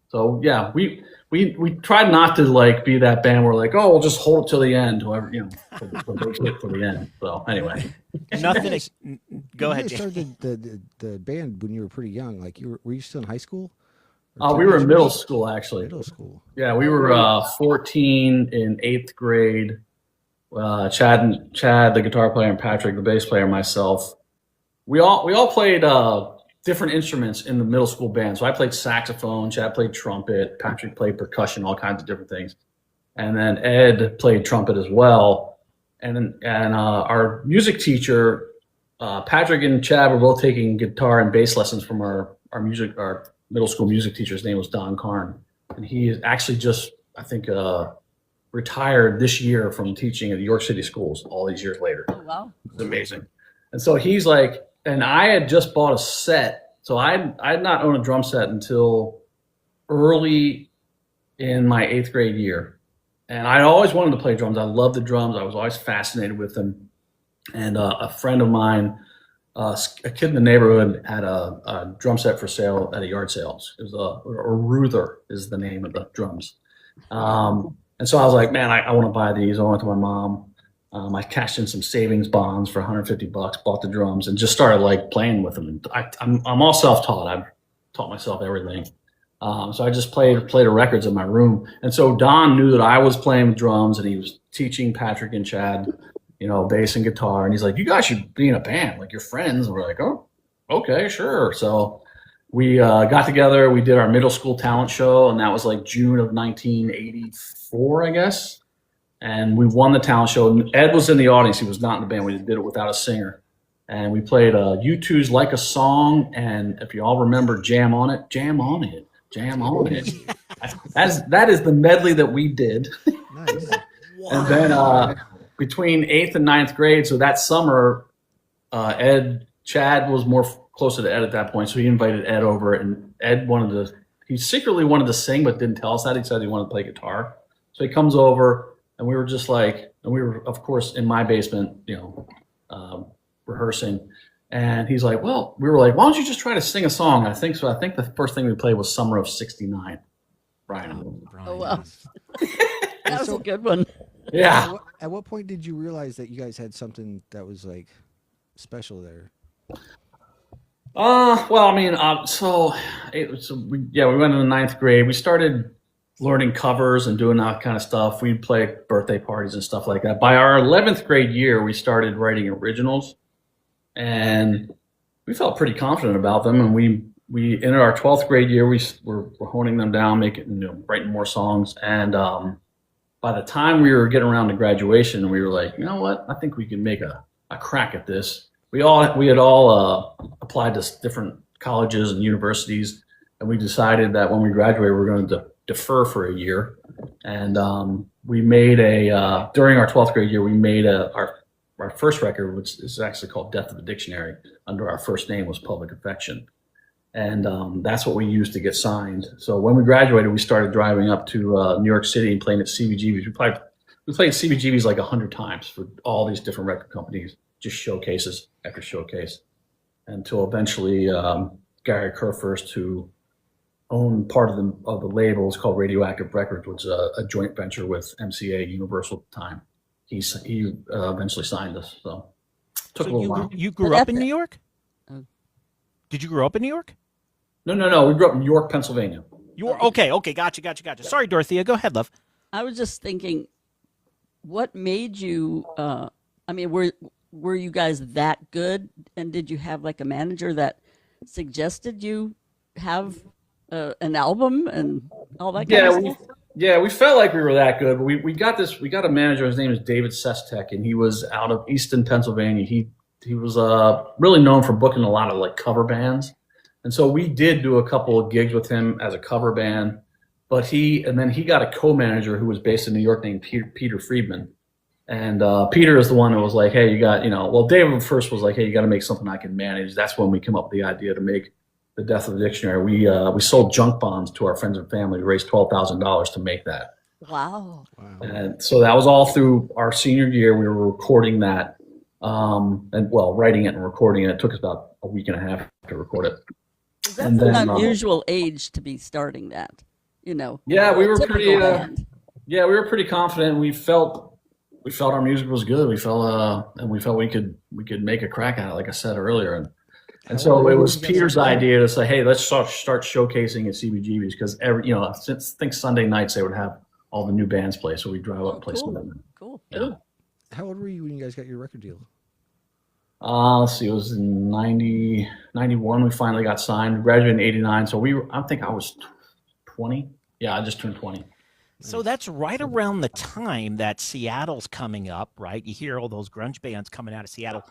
So yeah, we tried not to like be that band where like, oh, we'll just hold it till the end, whoever for the end. So anyway, Nothing. Go ahead, You Jay. started the band when you were pretty young. Like were you still in high school? we were in middle school actually. Middle school. Yeah, we were 14 in 8th grade. Chad, the guitar player, and Patrick, the bass player, and myself. We all played different instruments in the middle school band. So I played saxophone, Chad played trumpet, Patrick played percussion, all kinds of different things. And then Ed played trumpet as well. And our music teacher Patrick and Chad were both taking guitar and bass lessons from our middle school music teacher. His name was Don Karn, and he is actually just, I think, retired this year from teaching at the York City schools all these years later. Oh, wow. It's amazing. And so he's like, and I had just bought a set. So I had not owned a drum set until early in my 8th grade year. And I always wanted to play drums. I loved the drums. I was always fascinated with them. And a friend of mine, a kid in the neighborhood, had a drum set for sale at a yard sale. It was a Ruther is the name of the drums. And so I was like, man, I want to buy these. I went to my mom. I cashed in some savings bonds for $150, bought the drums, and just started like playing with them. And I'm all self-taught. I've taught myself everything. So I just played the records in my room. And so Don knew that I was playing with drums, and he was teaching Patrick and Chad, bass and guitar. And he's like, you guys should be in a band, like you're friends. And we're like, oh, okay, sure. So we got together. We did our middle school talent show, and that was like June of 1984, I guess. And we won the talent show. And Ed was in the audience. He was not in the band. We did it without a singer. And we played U2's Like a Song. And if you all remember Jam On It, Jam On It, Jam On It. That is the medley that we did. Nice. And then between 8th and 9th grade, so that summer, Chad was more closer to Ed at that point. So he invited Ed over, and Ed he secretly wanted to sing, but didn't tell us that. He said he wanted to play guitar. So he comes over. And we were just like, and we were, of course, in my basement, rehearsing. And he's like, well, we were like, why don't you just try to sing a song? I think the first thing we played was Summer of '69. Brian. Oh, wow. That was a good one. Yeah. At what point did you realize that you guys had something that was like special there? Well, I mean, we went in the 9th grade. We started learning covers and doing that kind of stuff. We'd play birthday parties and stuff like that. By our 11th grade year, we started writing originals, and we felt pretty confident about them. And we in our 12th grade year, we were honing them down, writing more songs. And by the time we were getting around to graduation, we were like, you know what? I think we can make a crack at this. We had all applied to different colleges and universities, and we decided that when we graduated, we were going to defer for a year. And we made during our 12th grade year, we made our first record, which is actually called Death of the Dictionary. Under our first name was Public Affection. And that's what we used to get signed. So when we graduated, we started driving up to New York City and playing at CBGB's. We played CBGB's like 100 times for all these different record companies, just showcases after showcase, until eventually Gary Kurfürst, who owned part of the label, is called Radioactive Records, which is a joint venture with MCA Universal at the time. He eventually signed us. So took a little while. You grew up in New York? Did you grow up in New York? No. We grew up in York, Pennsylvania. Okay. Gotcha. Sorry, Dorothea. Go ahead, love. I was just thinking, what made you? Were you guys that good? And did you have like a manager that suggested you have an album and all that kind of stuff? We felt like we were that good. But we got a manager. His name is David Sestek, and he was out of Easton, Pennsylvania. He was really known for booking a lot of like cover bands. And so we did do a couple of gigs with him as a cover band, but then he got a co-manager who was based in New York named Peter Friedman. And Peter is the one who was like, hey, David first was like, hey, you got to make something I can manage. That's when we came up with the idea to make the Death of the Dictionary. We sold junk bonds to our friends and family. We raised $12,000 to make that. Wow. And so that was all through our senior year. We were recording that, writing it and recording it. It took us about a week and a half to record it. That's an unusual age to be starting that, Yeah, we were pretty. We were pretty confident. We felt our music was good. We felt we could make a crack at it, like I said earlier. And so it was Peter's idea to say, hey, let's start showcasing at CBGB's, because I think Sunday nights they would have all the new bands play, so we drive up and play some of them. Cool. Yeah. How old were you when you guys got your record deal? Let's see, it was in 91 we finally got signed. We graduated in 89, so I think I was 20. Yeah, I just turned 20. So that's right around the time that Seattle's coming up, right? You hear all those grunge bands coming out of Seattle.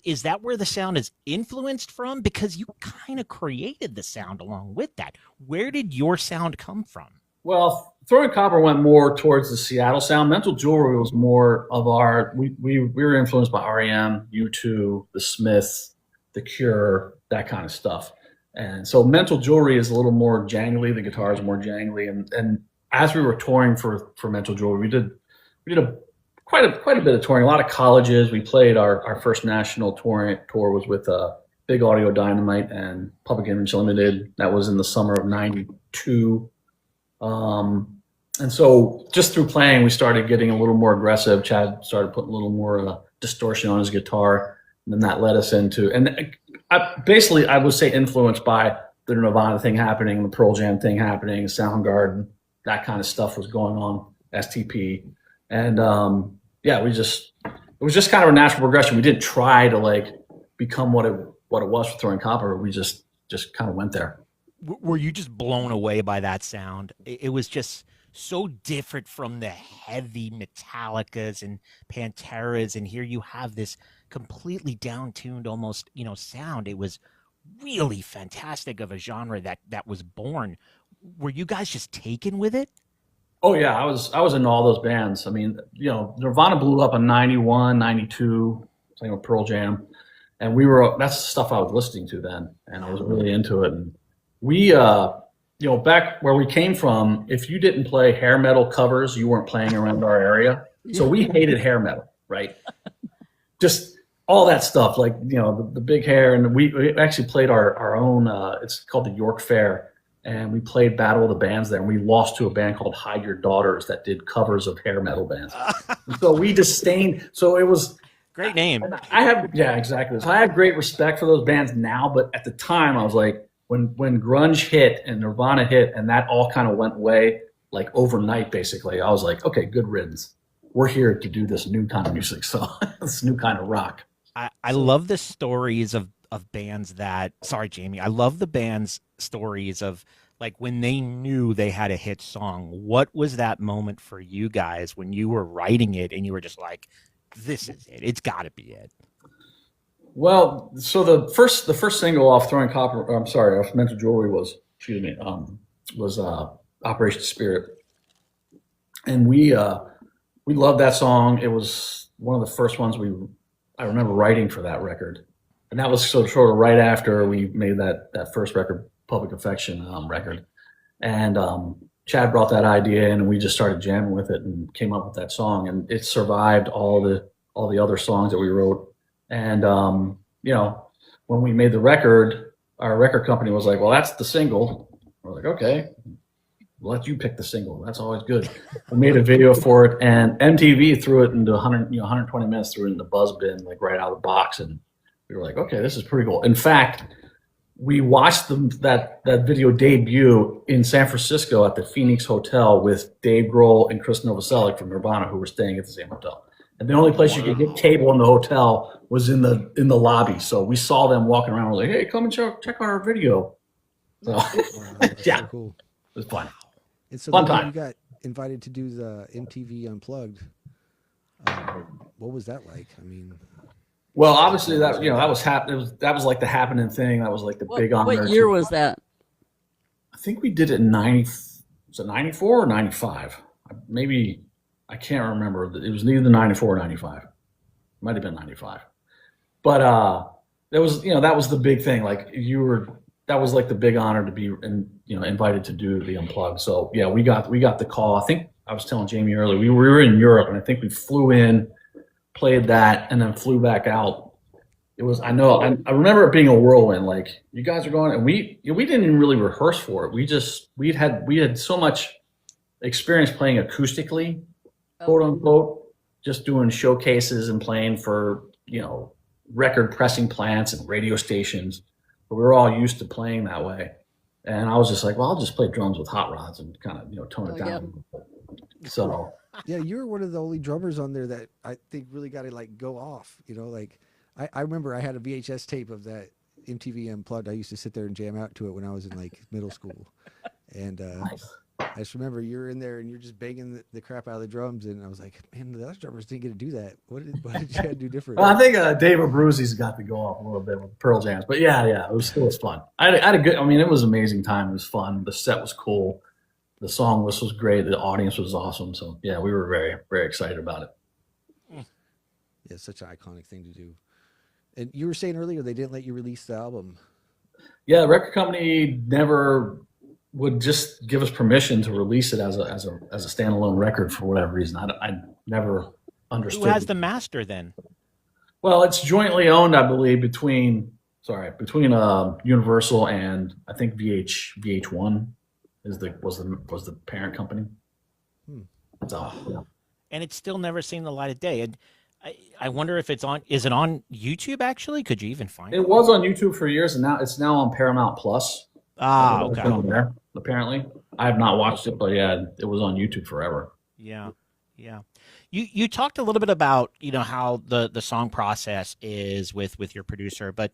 Is that where the sound is influenced from? Because you kind of created the sound along with that. Where did your sound come from? Well, Throwing Copper went more towards the Seattle sound. Mental Jewelry was more of our. We were influenced by REM, U2, The Smiths, The Cure, that kind of stuff. And so Mental Jewelry is a little more jangly. The guitar is more jangly. And as we were touring for Mental Jewelry, we did quite a bit of touring. A lot of colleges. We played our first national tour was with Big Audio Dynamite and Public Image Limited. That was in the summer of '92. And so just through playing, we started getting a little more aggressive. Chad started putting a little more distortion on his guitar. And then that led us into, and I would say influenced by the Nirvana thing happening, the Pearl Jam thing happening, Soundgarden, that kind of stuff was going on, STP. And it was just kind of a natural progression. We didn't try to like become what it was for Throwing Copper. We just kind of went there. Were you just blown away by that sound? It was just so different from the heavy Metallicas and Panteras, and here you have this completely down-tuned, almost sound. It was really fantastic of a genre that was born. Were you guys just taken with it? Oh yeah, I was in all those bands. I mean, Nirvana blew up in '91, '92, playing with Pearl Jam, and that's the stuff I was listening to then, and I was really into it. And we, back where we came from, if you didn't play hair metal covers, you weren't playing around our area. So we hated hair metal, right? Just all that stuff, like the big hair, and we actually played our own. It's called the York Fair. And we played Battle of the Bands there, and we lost to a band called Hide Your Daughters that did covers of hair metal bands. So we disdained. So it was great name. Exactly. So I have great respect for those bands now, but at the time I was like, when grunge hit and Nirvana hit, and that all kind of went away like overnight. Basically, I was like, okay, good riddance. We're here to do this new kind of music, so this new kind of rock. I love the stories of bands that. Sorry, Jamie. I love the band's stories of like when they knew they had a hit song. What was that moment for you guys when you were writing it and you were just like, "This is it. It's got to be it." Well, so the first single off Throwing Copper, off Mental Jewelry was Operation Spirit, and we loved that song. It was one of the first ones I remember writing for that record. And that was sort of right after we made that first record, Public Affection record. And Chad brought that idea in, and we just started jamming with it and came up with that song. And it survived all the other songs that we wrote. And when we made the record, our record company was like, "Well, that's the single." We're like, "Okay, we'll let you pick the single. That's always good." We made a video for it, and MTV threw it into 120 minutes, threw it in the buzz bin, like right out of the box, and we were like, okay, this is pretty cool. In fact, we watched that video debut in San Francisco at the Phoenix Hotel with Dave Grohl and Chris Novoselic from Nirvana, who were staying at the same hotel. And the only place you could get cable in the hotel was in the lobby. So we saw them walking around. We're like, hey, come and check out our video. So yeah, so cool. It was fun. And so Fun when time. you got invited to do the MTV Unplugged, what was that like? I mean, Well, obviously that that was like the happening thing. That was like the big honor. What year was that? I think we did it in 94 or 95? Maybe, I can't remember. It was neither 94 or 95. It might have been 95. But that was the big thing. Like that was like the big honor to be invited to do the Unplugged. So yeah, we got the call. I think I was telling Jamie earlier, we were in Europe, and I think we flew in, played that, and then flew back out. It was, I remember it being a whirlwind. Like, you guys are going, and we didn't even really rehearse for it. We had so much experience playing acoustically, quote unquote, just doing showcases and playing for record pressing plants and radio stations. But we were all used to playing that way, and I was just like, well, I'll just play drums with hot rods and kind of tone it down. Yeah. So. Yeah, you were one of the only drummers on there that I think really got to like go off. Like I remember I had a VHS tape of that MTV Unplugged. I used to sit there and jam out to it when I was in like middle school, and Nice. I just remember you're in there and you're just banging the crap out of the drums, and I was like, man, the other drummers didn't get to do that. What did you do different? Well, I think Dave Abruzzi's got to go off a little bit with Pearl Jams, but yeah, it was fun. I had a good. I mean, it was an amazing time. It was fun. The set was cool. The song list was great. The audience was awesome. So yeah, we were very, very excited about it. Yeah, it's such an iconic thing to do. And you were saying earlier they didn't let you release the album. Yeah, the record company never would just give us permission to release it as a standalone record for whatever reason. I never understood. Who has the master then? Well, it's jointly owned, I believe, between Universal and I think VH1 was the parent company. So, yeah. And it's still never seen the light of day. And I wonder if is it on YouTube actually? Could you even find it? It was on YouTube for years, and now it's on Paramount Plus. Ah, It's okay. on there, apparently. I have not watched it, but yeah, it was on YouTube forever. Yeah. You talked a little bit about, how the song process is with your producer, but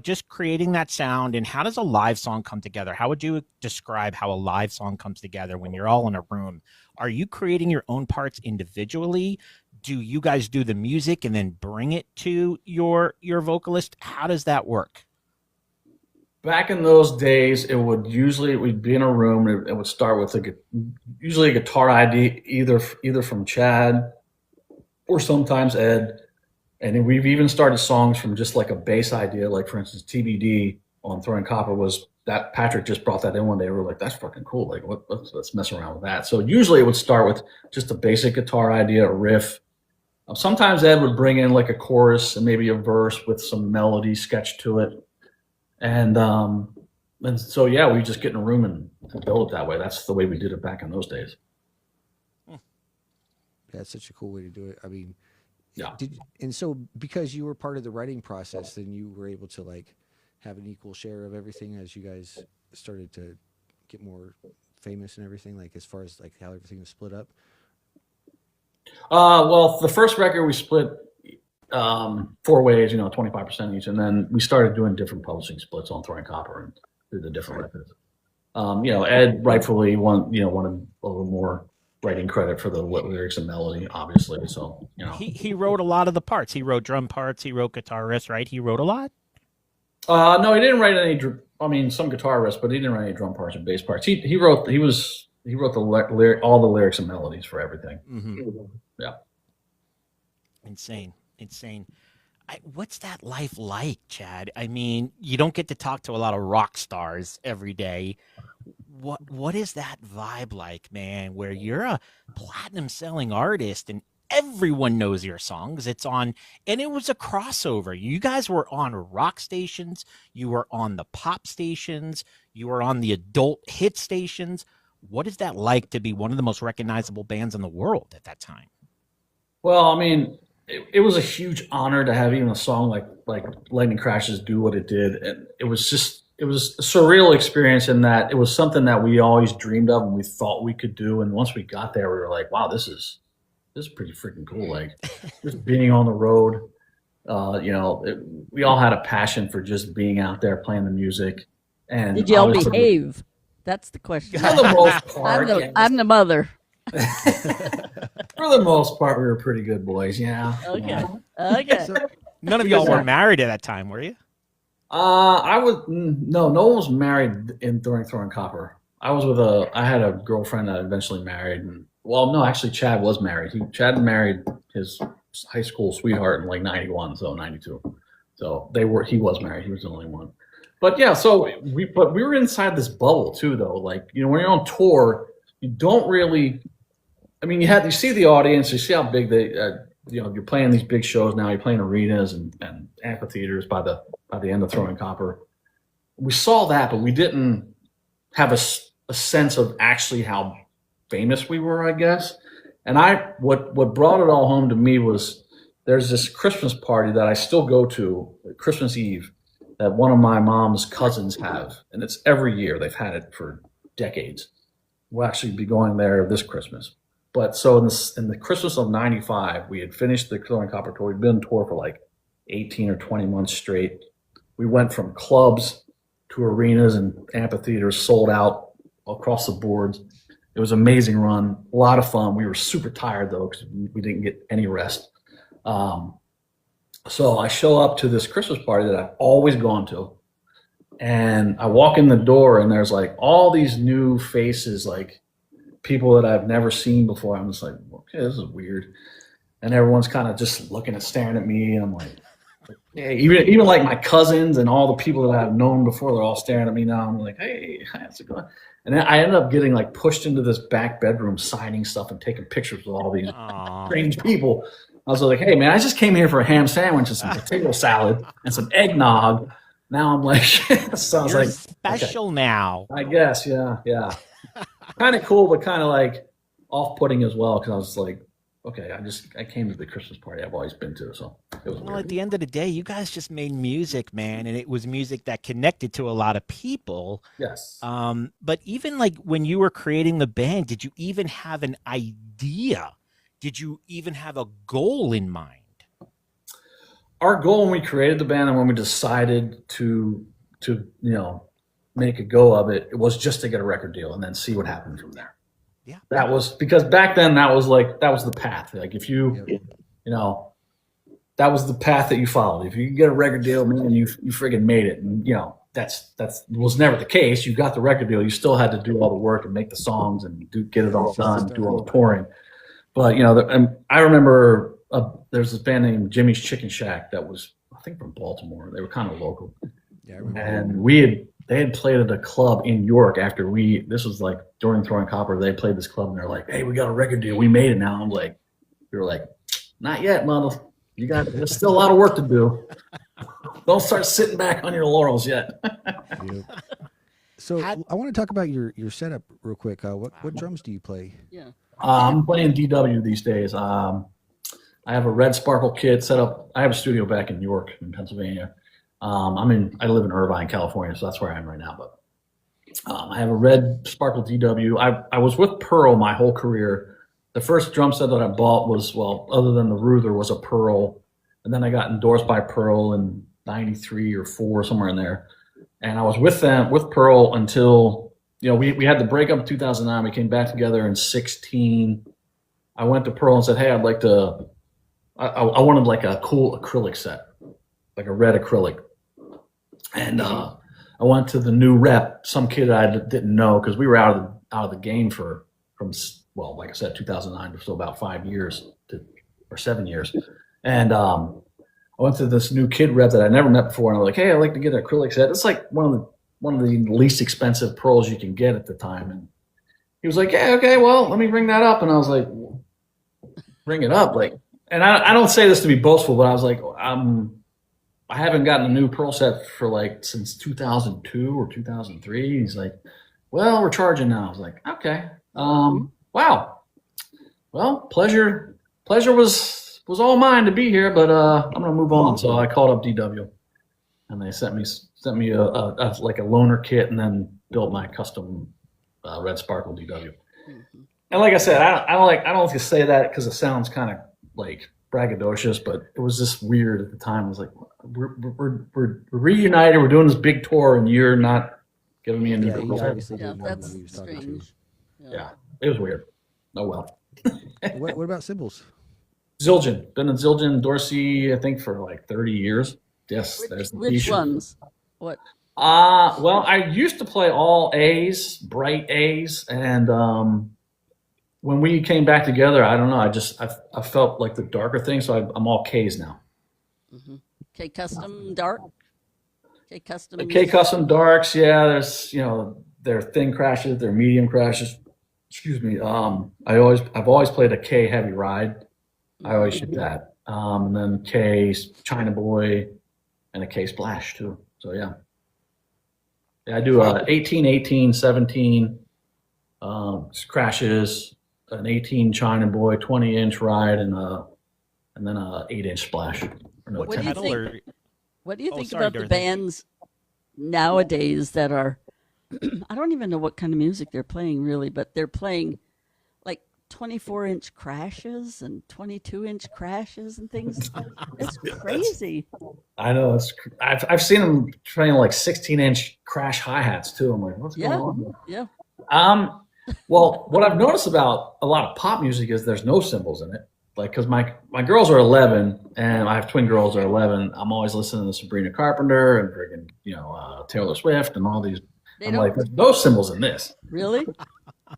just creating that sound, and how does a live song come together? How would you describe how a live song comes together when you're all in a room? Are you creating your own parts individually? Do you guys do the music and then bring it to your vocalist? How does that work? Back in those days, we'd be in a room. It would start with usually a guitar idea, either from Chad or sometimes Ed. And we've even started songs from just like a bass idea, like for instance, TBD on Throwing Copper was that Patrick just brought that in one day. We were like, that's fucking cool. Like, let's mess around with that. So usually it would start with just a basic guitar idea, a riff. Sometimes Ed would bring in like a chorus and maybe a verse with some melody sketched to it. And so, yeah, we just get in a room and build it that way. That's the way we did it back in those days. That's such a cool way to do it. I mean, Yeah. And so because you were part of the writing process, then you were able to like have an equal share of everything as you guys started to get more famous and everything, like as far as like how everything was split up. Well, the first record we split 4 ways, 25% each, and then we started doing different publishing splits on Throwing Copper and through the different records. Ed rightfully wanted a little more writing credit for the lyrics and melody, obviously. So he wrote a lot of the parts. He wrote drum parts. He wrote guitar riffs. Right? He wrote a lot. No, he didn't write any. I mean, some guitar riffs, but he didn't write any drum parts and bass parts. He wrote all the lyrics and melodies for everything. Mm-hmm. Yeah. Insane. What's that life like, Chad? I mean, you don't get to talk to a lot of rock stars every day. What is that vibe like, man, where you're a platinum selling artist and everyone knows your songs? It's on, and it was a crossover. You guys were on rock stations. You were on the pop stations. You were on the adult hit stations. What is that like to be one of the most recognizable bands in the world at that time? Well, I mean, it was a huge honor to have even a song like Lightning Crashes do what it did. And it was a surreal experience in that it was something that we always dreamed of and we thought we could do. And once we got there, we were like, wow, this is pretty freaking cool. Like just being on the road, we all had a passion for just being out there playing the music. And did y'all behave? That's the question. For the most part, I'm the mother. For the most part, we were pretty good boys. Yeah. Okay. So, None of y'all were married at that time, were you? No one was married in Throwing Copper. I had a girlfriend that I eventually married. And, well, no, actually, Chad was married. Chad married his high school sweetheart in like 91, so 92. So he was married. He was the only one. But yeah, so we were inside this bubble too, though. Like, when you're on tour, you don't really, I mean, you see the audience, you see how big you're playing these big shows now. You're playing arenas and amphitheaters by the end of Throwing Copper. We saw that, but we didn't have a sense of actually how famous we were, I guess. And what brought it all home to me was there's this Christmas party that I still go to, Christmas Eve, that one of my mom's cousins have, and it's every year. They've had it for decades. We'll actually be going there this Christmas. But so in the Christmas of '95, we had finished the Throwing Copper tour. We'd been on tour for like 18 or 20 months straight. We went from clubs to arenas and amphitheaters, sold out across the boards. It was an amazing run, a lot of fun. We were super tired though because we didn't get any rest. So I show up to this Christmas party that I've always gone to, and I walk in the door, and there's like all these new faces, like people that I've never seen before. I'm just like, okay, this is weird, and everyone's kind of just looking and staring at me, and I'm like, hey, even like my cousins and all the people that I've known before, they're all staring at me now. I'm like, hey, how's it going? And then I ended up getting like pushed into this back bedroom, signing stuff and taking pictures with all these strange people. I was like, hey, man, I just came here for a ham sandwich and some potato salad and some eggnog. Now I'm like, so I was You're like, special now. I guess, yeah. Kind of cool, but kind of like off-putting as well, because I was like, okay, I came to the Christmas party I've always been to, so it was Well, weird. at the end of the day, you guys just made music, man, and it was music that connected to a lot of people. Yes. But even like when you were creating the band, did you even have an idea? Did you even have a goal in mind? Our goal when we created the band and when we decided to make a go of it, it was just to get a record deal and then see what happened from there. Yeah. That was because back then that was the path. Like if you that was the path that you followed. If you could get a record deal, man, you friggin' made it. And that's was never the case. You got the record deal, you still had to do all the work and make the songs and get it all done, do all the touring. But and I remember there's this band named Jimmy's Chicken Shack that was, I think, from Baltimore. They were kind of local, Yeah, I remember. and they had played at a club in York after this was like during Throwing Copper. They played this club and they're like, hey, we got a record deal, we made it now. I'm like, we were like, not yet, mother. There's still a lot of work to do. Don't start sitting back on your laurels yet. Yep. So I want to talk about your setup real quick. What drums do you play? Yeah. I'm playing DW these days. I have a red Sparkle kit set up. I have a studio back in York, in Pennsylvania. I live in Irvine, California, so that's where I am right now. But I have a red Sparkle DW. I was with Pearl my whole career. The first drum set that I bought was, well, other than the Ruther, was a Pearl, and then I got endorsed by Pearl in '93 or '4, somewhere in there. And I was with Pearl until we had the breakup in 2009. We came back together in 2016. I went to Pearl and said, hey, I'd like to. I wanted like a cool acrylic set, like a red acrylic. And I went to the new rep, some kid I didn't know, because we were out of the game from like I said, 2009 to still about 5 years or 7 years. And I went to this new kid rep that I never met before, and I'm like, hey, I'd like to get an acrylic set. It's like one of the least expensive pearls you can get at the time. And he was like, yeah, okay, well, let me bring that up. And I was like, bring it up, like. And I don't say this to be boastful, but I was like, I haven't gotten a new pearl set for like since 2002 or 2003. He's like, well, we're charging now. I was like, okay. Wow. Well, pleasure was all mine to be here, but I'm gonna move on. So I called up DW, and they sent me a like a loaner kit, and then built my custom red Sparkle DW. Mm-hmm. And like I said, I don't like to say that because it sounds kind of like braggadocious, but it was just weird at the time. It was like, we're reunited, we're doing this big tour, and you're not giving me a new He pearl. obviously didn't know that's who he was talking to. strange. Yeah, it was weird. Oh well. What about cymbals? Zildjian. Been in Zildjian, Dorsey, I think, for like 30 years. Yes, there's the Which t-shirt. ones? What? Well, I used to play all A's, bright A's, and when we came back together, I don't know, I felt like the darker thing, so I'm all K's now. Mm-hmm. K Custom Dark? K Custom. The K Custom Darks, yeah, there's their thin crashes, their medium crashes. Excuse me. I've always played a K Heavy Ride. I always shoot that. And then K China Boy and a K Splash too. So yeah. I do 18, 18, 17 crashes, an 18 China Boy, 20-inch ride, and then a 8-inch splash. Or no, What do you 10. think? What do you think sorry, about the Dorothea. bands nowadays that are? I don't even know what kind of music they're playing really, but they're playing like 24-inch crashes and 22-inch crashes and things. It's crazy. I know. I've seen them playing like 16-inch crash hi-hats too. I'm like, what's going on? Yeah. Well, what I've noticed about a lot of pop music is there's no cymbals in it. Like, because my girls are 11, and I have twin girls that are 11. I'm always listening to Sabrina Carpenter and friggin', Taylor Swift and all these. They I'm don't like, there's no cymbals in this. really.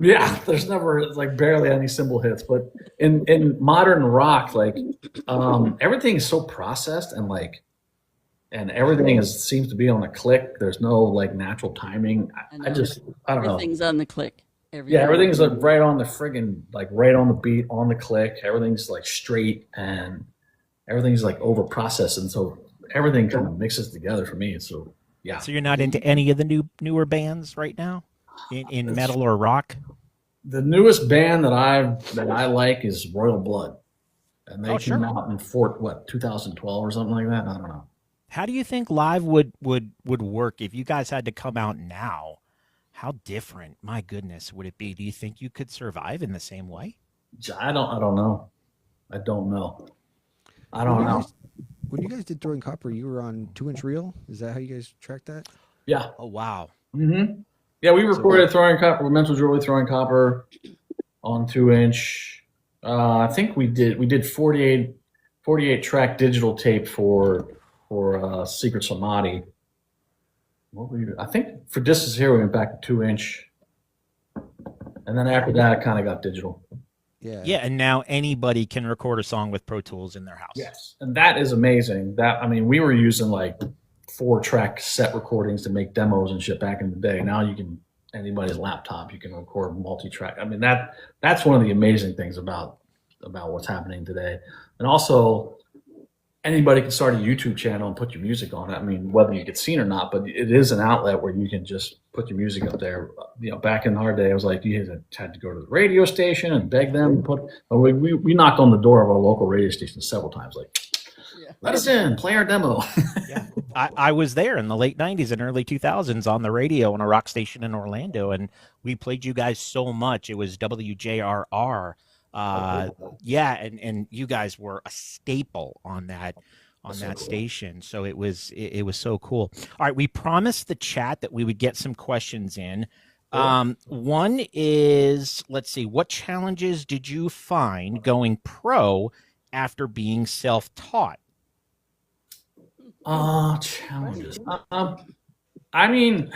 Yeah, there's never like barely any cymbal hits. But in modern rock, like everything is so processed and everything seems to be on a click. There's no like natural timing. I I know. just I don't know. Everything's on the click. Yeah, everything's like right on the friggin' like right on the beat, on the click. Everything's like straight and everything's like over processed, and so everything kind of mixes together for me. So yeah. So you're not into any of the newer bands right now, in metal or rock? The newest band that I like is Royal Blood, and they came out in 2012 or something like that. I don't know. How do you think live would work if you guys had to come out now? How different, my goodness, would it be? Do you think you could survive in the same way? I don't know. I don't know. I don't know. When you guys did Throwing Copper, you were on 2-inch reel. Is that how you guys tracked that? Yeah. Oh wow. Mm-hmm. Yeah, we recorded Throwing Copper, Mental Jewelry Throwing Copper on 2-inch. I think we did 48 track digital tape for Secret Samadhi. I think for This Is Here we went back to 2-inch, and then after that it kind of got digital. Yeah, and now anybody can record a song with Pro Tools in their house. Yes, and that is amazing. We were using like 4-track cassette recordings to make demos and shit back in the day. Now you can anybody's laptop, you can record multi-track. I mean that's one of the amazing things about what's happening today, and also. Anybody can start a YouTube channel and put your music on it. I mean, whether you get seen or not, but it is an outlet where you can just put your music up there. Back in our day, it was like you had to go to the radio station and beg them to put. We knocked on the door of our local radio station several times, like, let us in, play our demo. Yeah, I was there in the late '90s and early 2000s on the radio on a rock station in Orlando, and we played you guys so much. It was WJRR. And you guys were a staple on that station. So it was so cool. All right, we promised the chat that we would get some questions in. One is, let's see, what challenges did you find going pro after being self-taught? Challenges. I mean,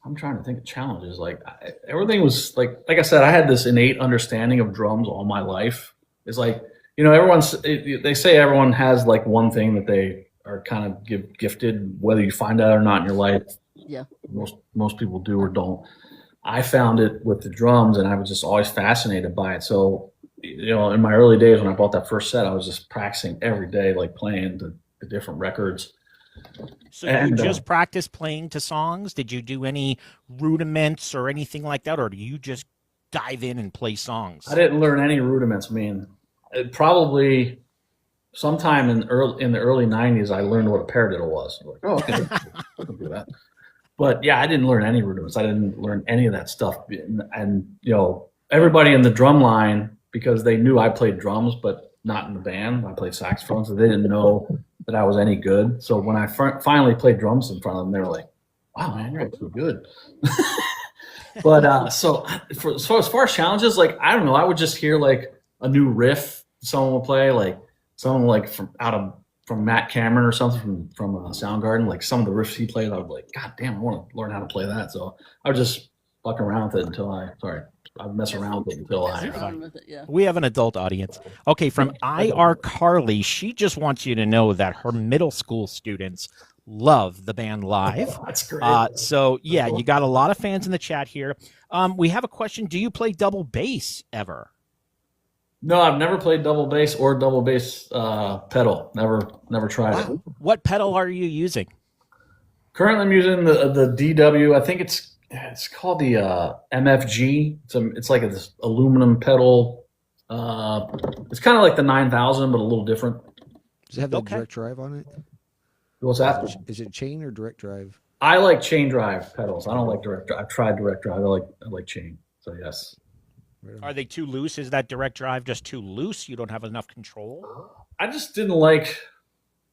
I'm trying to think of challenges. Like everything was like I said, I had this innate understanding of drums all my life. It's like, they say everyone has like one thing that they are kind of gifted, whether you find out or not in your life. Yeah. Most people do or don't. I found it with the drums, and I was just always fascinated by it. So, in my early days when I bought that first set, I was just practicing every day, like playing the different records. So you just practice playing to songs? Did you do any rudiments or anything like that, or do you just dive in and play songs? I didn't learn any rudiments. I mean, probably sometime in the early '90s, I learned what a paradiddle was. I'm like, oh, okay, I can do that. But yeah, I didn't learn any rudiments. I didn't learn any of that stuff. And everybody in the drum line, because they knew I played drums, but not in the band. I played saxophone, so they didn't know that I was any good. So when I finally played drums in front of them, they were like, "Wow, man, you're actually good." But so as far as challenges, like I don't know, I would just hear like a new riff someone would play, like someone like from Matt Cameron or something from Soundgarden, like some of the riffs he played, I would be like, God damn, I want to learn how to play that. So I would just fuck around with it I'd mess around with it until We have an adult audience. Okay, from IR Carly, she just wants you to know that her middle school students love the band live. That's great. So yeah, you got a lot of fans in the chat here. We have a question. Do you play double bass ever? No, I've never played double bass or double bass pedal. Never tried it. What pedal are you using? Currently, I'm using the DW. I think it's called the MFG. It's like this aluminum pedal. It's kind of like the 9000, but a little different. Does it have the direct drive on it? What's that? Is it chain or direct drive? I like chain drive pedals. I don't like direct drive. I've tried direct drive. I like chain. So yes. Are they too loose? Is that direct drive just too loose? You don't have enough control? I just didn't like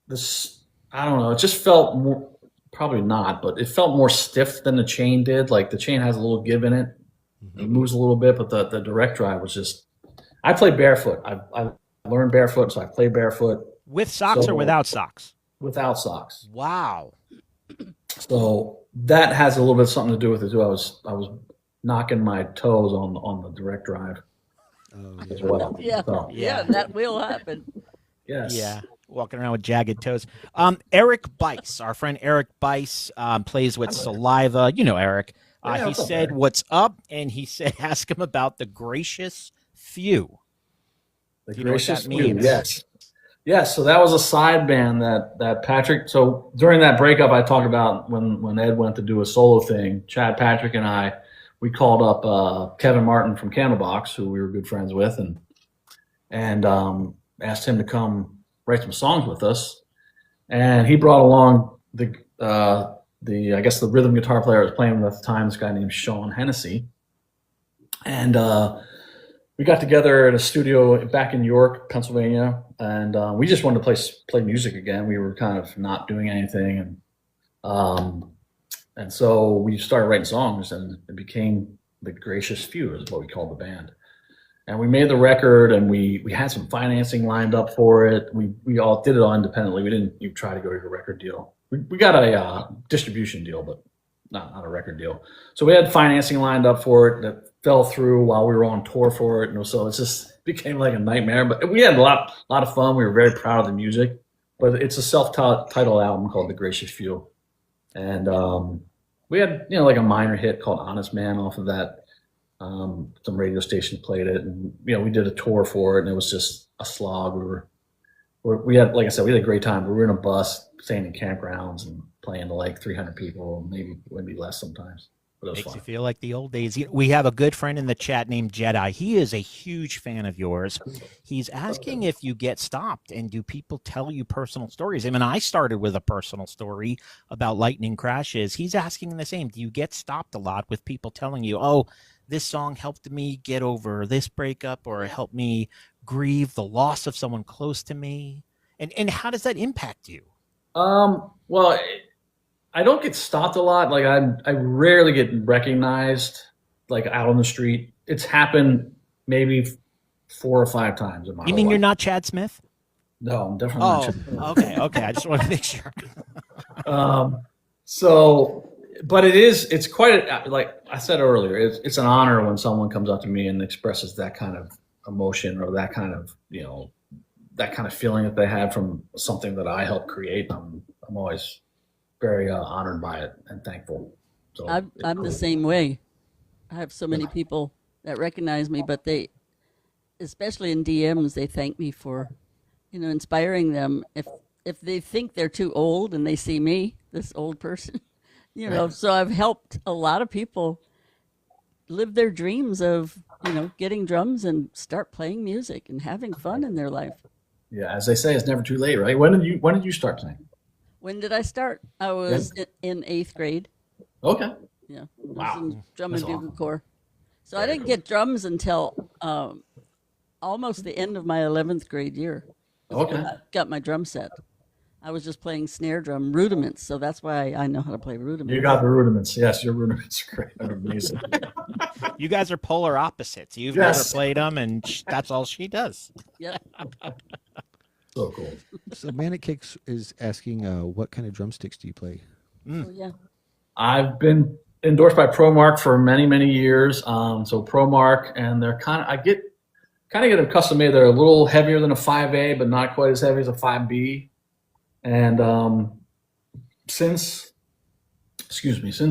this. I don't know. It just felt more. probably not, but it felt more stiff than the chain did. Like the chain has a little give in it. It moves a little bit, but the direct drive was just. I play barefoot. I learned barefoot, so I play barefoot. With socks or without socks? Without socks. Wow. So that has a little bit something to do with it too. I was knocking my toes on the direct drive as well. Yeah, So, yeah, that will happen. yes. Yeah. Walking around with jagged toes. Eric Bice, our friend Eric Bice, plays with Saliva. You know Eric. Yeah, He said, "What's up?" And he said, "Ask him about the Gracious Few." The You know what that Gracious Few, means? yes. Yes, so that was a side band that Patrick. So during that breakup, I talked about when Ed went to do a solo thing. Chad, Patrick, and we called up Kevin Martin from Candlebox, who we were good friends with, and asked him to come write some songs with us. And he brought along the I guess the rhythm guitar player I was playing with at the time, this guy named Sean Hennessy, and we got together at a studio back in York, Pennsylvania, and we just wanted to play music again. We were kind of not doing anything, and so we started writing songs, and it became the Gracious Few is what we called the band. And we made the record, and we had some financing lined up for it. We all did it all independently. We didn't even try to go to a record deal. We got a distribution deal, but not a record deal. So we had financing lined up for it that fell through while we were on tour for it, and so it just became like a nightmare. But we had a lot of fun. We were very proud of the music. But it's a self-titled album called The Gracious Few, and we had like a minor hit called Honest Man off of that. Some radio stations played it, and we did a tour for it, and it was just a slog. We had, like I said, we had a great time. We were in a bus, staying in campgrounds, and playing to like 300 people, maybe less sometimes. But it was Makes fun. you feel like the old days. We have a good friend in the chat named Jedi. He is a huge fan of yours. He's asking if you get stopped, and do people tell you personal stories? I mean, I started with a personal story about lightning crashes. He's asking the same. Do you get stopped a lot with people telling you, "Oh, this song helped me get over this breakup," or helped me grieve the loss of someone close to me? And how does that impact you? Well, I don't get stopped a lot. Like I rarely get recognized like out on the street. It's happened maybe 4 or 5 times in my You mean whole you're life. not Chad Smith? No, I'm definitely not. Oh, okay. I just want to make sure. But it's quite like I said earlier, it's an honor when someone comes up to me and expresses that kind of emotion or that kind of that kind of feeling that they had from something that I helped create. I'm always very honored by it and thankful. So I'm the same way. I have so many people that recognize me, but they, especially in DMs, they thank me for, inspiring them. If they think they're too old and they see me, this old person, so I've helped a lot of people live their dreams of, getting drums and start playing music and having fun in their life. Yeah, as they say, it's never too late, right? When did you start playing? When did I start? I was in 8th grade. Okay. Yeah. I Wow. was in drum That's and bugle awesome. corps. So I didn't get drums until almost the end of my 11th grade year. Okay. I got my drum set. I was just playing snare drum rudiments, so that's why I know how to play rudiments. You got the rudiments. Yes, your rudiments are great. They're amazing. You guys are polar opposites. You've Yes. never played them, and that's all she does. Yep. So cool. So Manic Cakes is asking, what kind of drumsticks do you play? Oh, yeah. I've been endorsed by ProMark for many, many years. So ProMark, and they're I get them custom made. They're a little heavier than a 5A, but not quite as heavy as a 5B. And since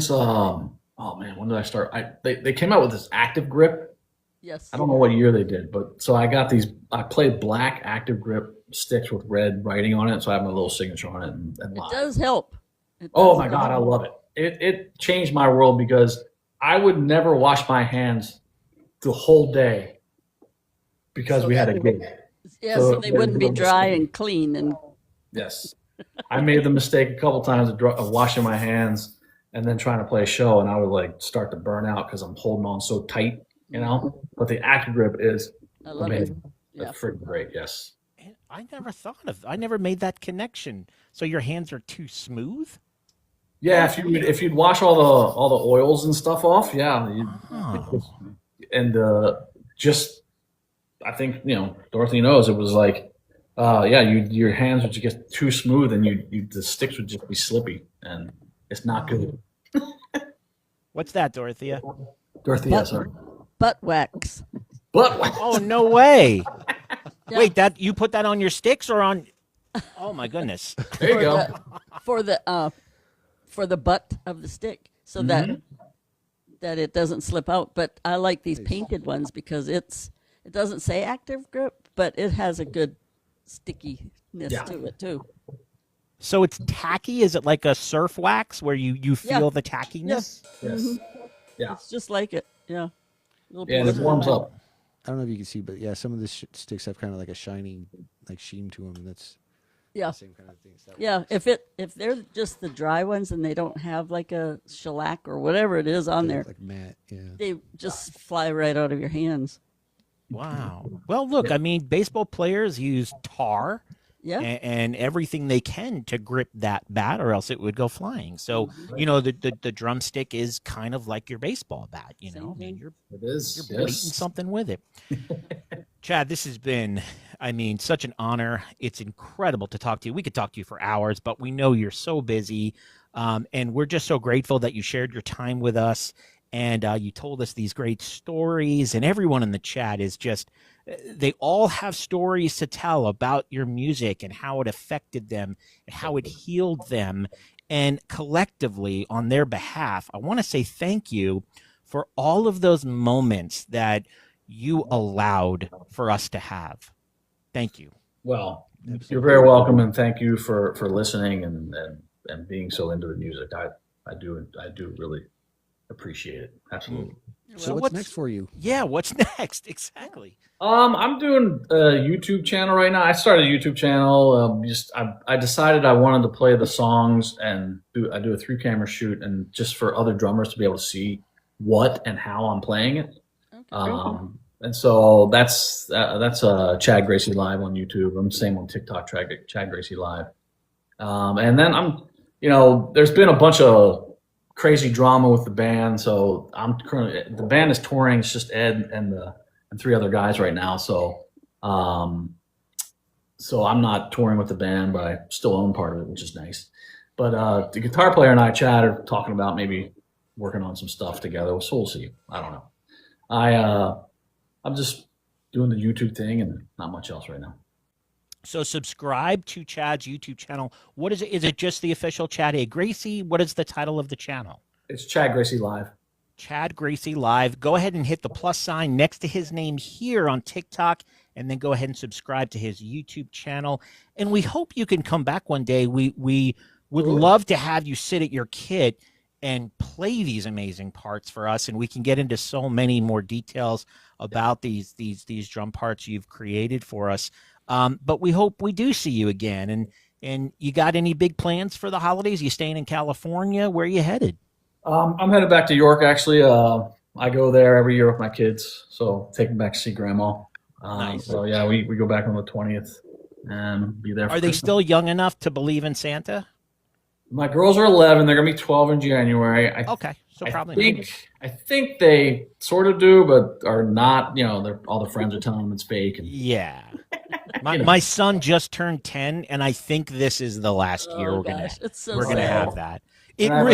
oh man, when did I start? They came out with this active grip. Yes. I don't know what year they did, but so I got these. I played black active grip sticks with red writing on it, so I have my little signature on it. And It live. does help. It Oh does my help. God, I love it. It changed my world because I would never wash my hands the whole day because So we had that- a gig. Yeah, So so they wouldn't be there's no dry mistake. and clean. And Yes. I made the mistake a couple times of washing my hands and then trying to play a show, and I would like start to burn out because I'm holding on so tight, But the active grip is I love amazing. it. Yeah. It's freaking great. Yes. And I never made that connection. So your hands are too smooth? Yeah, if you'd wash all the oils and stuff off, yeah, Oh. and just I think Dorothea knows it was like, yeah, your hands would just get too smooth and the sticks would just be slippy and it's not good. What's that, Dorothea? Dorothea, sorry, Butt wax. but Oh, no way. Yeah. Wait, that you put that on your sticks or on? Oh my goodness. there you go. For the butt of the stick, so that it doesn't slip out. But I like these painted ones because it doesn't say active grip, but it has a good stickiness to it too. So it's tacky? Is it like a surf wax where you feel the tackiness? Yes, yeah, It's just like it. Yeah. Little and it piece of warms that. up. I don't know if you can see, but yeah, some of the sticks have kind of like a shining, like sheen to them, and that's Yeah. the same kind of thing. So that Yeah, works. if they're just the dry ones and they don't have like a shellac or whatever it is on They there, look like matte. Yeah. they just fly right out of your hands. Wow. Well, look, I mean, baseball players use tar Yeah. and everything they can to grip that bat, or else it would go flying. So, the drumstick is kind of like your baseball bat. I Same mean, thing. you're It is. beating Yes. something with it. Chad, this has been, such an honor. It's incredible to talk to you. We could talk to you for hours, but we know you're so busy. And we're just so grateful that you shared your time with us and you told us these great stories. And everyone in the chat is just, they all have stories to tell about your music and how it affected them and how it healed them. And collectively, on their behalf, I want to say thank you for all of those moments that you allowed for us to have. Thank you. Well, you're very welcome, and thank you for listening and being so into the music. I do really appreciate it. Absolutely. So what's- what's next for you? Yeah, what's next? Exactly. I'm doing a YouTube channel right now. I started a YouTube channel. I decided I wanted to play the songs and do a 3-camera shoot, and just for other drummers to be able to see what and how I'm playing it. Okay. And so that's Chad Gracey Live on YouTube. I'm the same on TikTok, Chad Gracey Live. And then there's been a bunch of crazy drama with the band. So the band is touring. It's just Ed and 3 other guys right now. So I'm not touring with the band, but I still own part of it, which is nice. But the guitar player and I, Chad, are talking about maybe working on some stuff together. So we'll see. I don't know. I'm just doing the YouTube thing and not much else right now. So subscribe to Chad's YouTube channel. What is it? Is it just the official Chad A. Gracey? What is the title of the channel? It's Chad Gracey Live. Chad Gracey Live. Go ahead and hit the plus sign next to his name here on TikTok, and then go ahead and subscribe to his YouTube channel. And we hope you can come back one day. We would love to have you sit at your kit and play these amazing parts for us, and we can get into so many more details about these drum parts you've created for us. But we hope we do see you again. And you got any big plans for the holidays? You staying in California? Where are you headed? I'm headed back to York, actually. I go there every year with my kids, so take them back to see Grandma. Nice. So, yeah, we go back on the 20th and be there for Are they Christmas. still young enough to believe in Santa? My girls are 11. They're going to be 12 in January. Okay, so probably not. I think they sort of do, but are not. All the friends are telling them it's fake. And, Yeah. My son just turned 10, and I think this is the last year Oh, we're gonna gosh, it's so we're gonna sad. have that. It And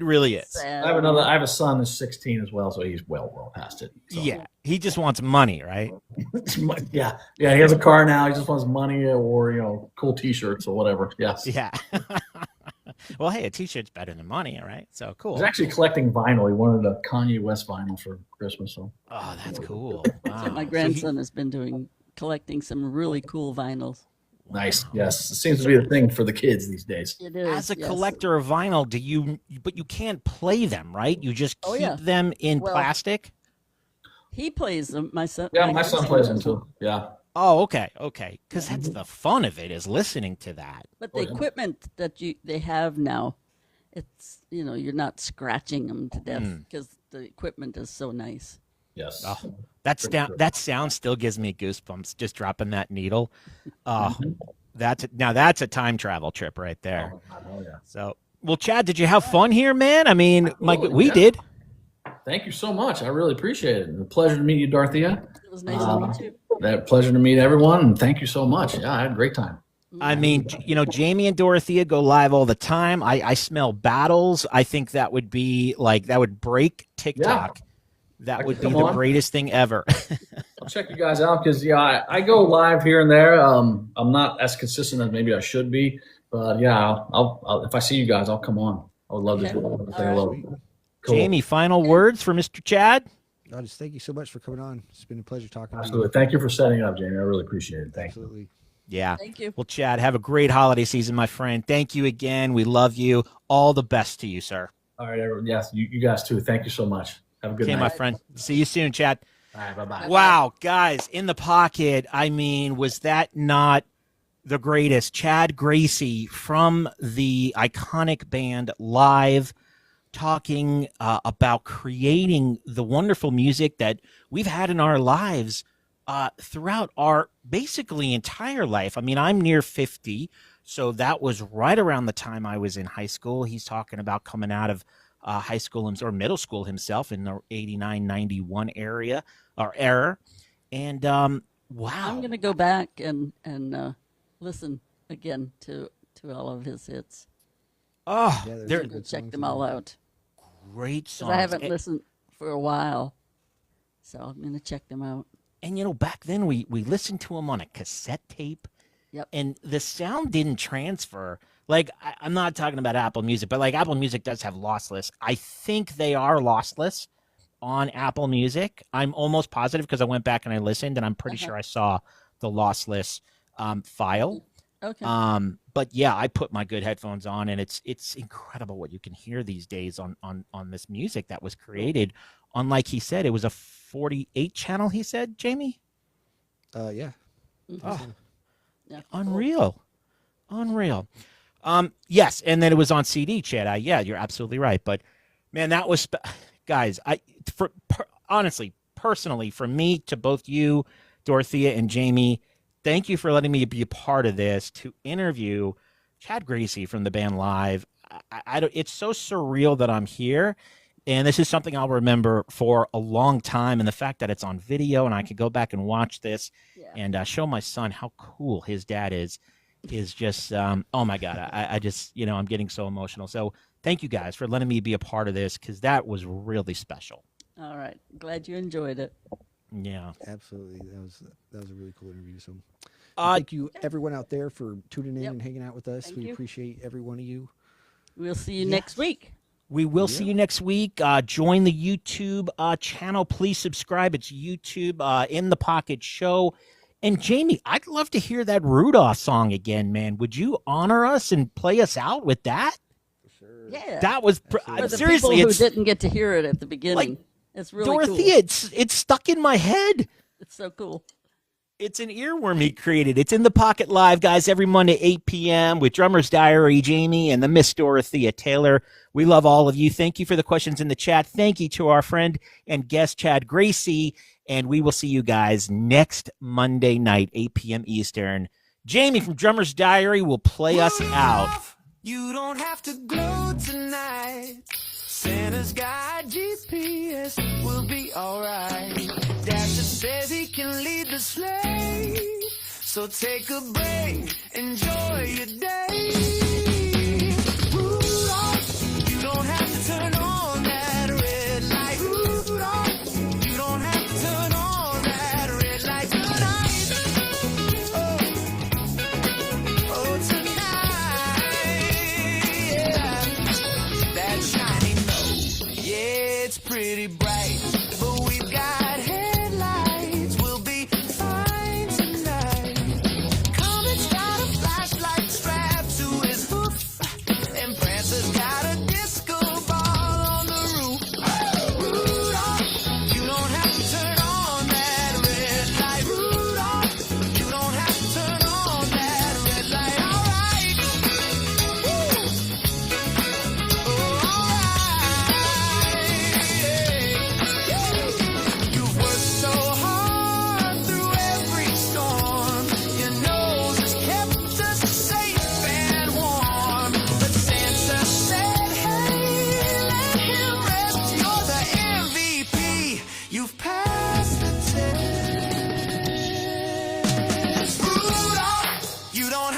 really is. Sad. I have a son who's 16 as well, so he's well past it. So. Yeah, he just wants money, right? yeah. He has a car now. He just wants money or cool T-shirts or whatever. Yes. Yeah. Well, hey, a T-shirt's better than money, all right? So cool. He's actually collecting vinyl. He wanted a Kanye West vinyl for Christmas. So Oh, that's cool. That's what my Wow. grandson has been doing, collecting some really cool vinyls. nice. Yes, it seems to be the thing for the kids these days. It is. As a yes. collector of vinyl, but you can't play them, right? You just Oh, keep yeah. them in Well, plastic? He plays them. My son. Yeah, my son grandson plays them does. too. Yeah. Oh, okay. Because that's the fun of it, is listening to that. But the equipment that they have now, it's you're not scratching them to death because the equipment is so nice. Yes. Oh, that sound still gives me goosebumps just dropping that needle. Oh, that's a time travel trip right there. Oh, yeah. So Well, Chad, did you have fun here, man? I mean, we yeah. did. Thank you so much. I really appreciate it. A pleasure to meet you, Dorothea. It was nice to meet you. That pleasure to meet everyone, and thank you so much. Yeah, I had a great time. I mean, Jaime and Dorothea go live all the time. I smell battles. I think that would be that would break TikTok. Yeah. That would be the greatest thing ever. I'll check you guys out because I go live here and there. I'm not as consistent as maybe I should be, but yeah, I'll if I see you guys, I'll come on. I would love to say hello. Cool. Jaime, final words for Mr. Chad? No, just thank you so much for coming on. It's been a pleasure talking Absolutely. to you. Thank you for setting up, Jaime. I really appreciate it. Thank Absolutely. you. Yeah. Thank you. Well, Chad, have a great holiday season, my friend. Thank you again. We love you. All the best to you, sir. All right, everyone. Yes, you guys too. Thank you so much. Have a good night. My friend. See you soon, Chad. All right, bye-bye. Wow, guys, in the pocket. I mean, was that not the greatest? Chad Gracey from the iconic band Live, talking about creating the wonderful music that we've had in our lives throughout our basically entire life. I mean, I'm near 50, so that was right around the time I was in high school. He's talking about coming out of high school or middle school himself in the 89, 91 era. And wow. I'm going to go back and listen again to all of his hits. Oh, Yeah, there's they're some good Check songs them in all there. out. great 'Cause songs. I haven't listened for a while, so I'm going to check them out. And back then we listened to them on a cassette tape. Yep. And the sound didn't transfer. I'm not talking about Apple Music, but Apple Music does have lossless. I think they are lossless on Apple Music. I'm almost positive because I went back and I listened, and I'm pretty sure I saw the lossless file. Okay. But yeah, I put my good headphones on, and it's incredible what you can hear these days on this music that was created. Unlike he said, it was a 48 channel. He said, Jaime. Yeah. Oh, Yeah. unreal. Yes, and then it was on CD, Chad. Yeah, you're absolutely right. But man, that was guys. Honestly, personally, from me to both you, Dorothea and Jaime, thank you for letting me be a part of this to interview Chad Gracey from the band Live. It's so surreal that I'm here, and this is something I'll remember for a long time. And the fact that it's on video and I could go back and watch this and show my son how cool his dad is just, oh my God. I just, I'm getting so emotional. So thank you guys for letting me be a part of this, because that was really special. All right. Glad you enjoyed it. Yeah. Absolutely. That was a really cool interview. So thank you everyone out there for tuning in and hanging out with us. Thank We you. appreciate every one of you. We'll see you next week. We will see you next week. Join the YouTube channel. Please subscribe. It's YouTube In the Pocket Show. And Jaime, I'd love to hear that Rudolph song again, man. Would you honor us and play us out with that? Yeah. That was For the seriously. people It's who didn't get to hear it at the beginning. It's really Dorothea. cool. It's stuck in my head. It's so cool. It's an earworm he created. It's In the Pocket Live, guys, every Monday, 8 p.m. with Drummer's Diary, Jaime, and the Miss Dorothea Taylor. We love all of you. Thank you for the questions in the chat. Thank you to our friend and guest, Chad Gracey. And we will see you guys next Monday night, 8 p.m. Eastern. Jaime from Drummer's Diary will play us out. You don't have to glow tonight. Santa's got GPS, we'll be alright. Dasher says he can lead the sleigh, so take a break, enjoy your day. Rudolph, you don't have to turn on that red light. Rudolph, you don't have to turn on that red light tonight. Oh, tonight, yeah. That shiny nose, yeah, it's pretty bright, but we've got headlights. We'll be fine tonight. Come and start a flashlight strap.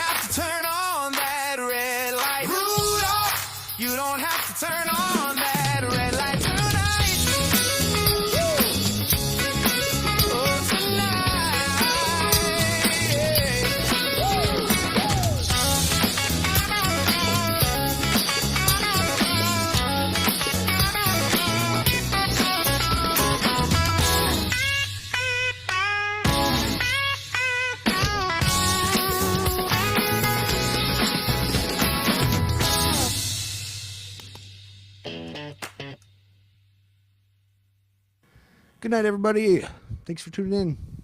have to turn on that red light. Rudolph, you don't have to turn on that red light tonight. Oh, Good night, everybody. Thanks for tuning in.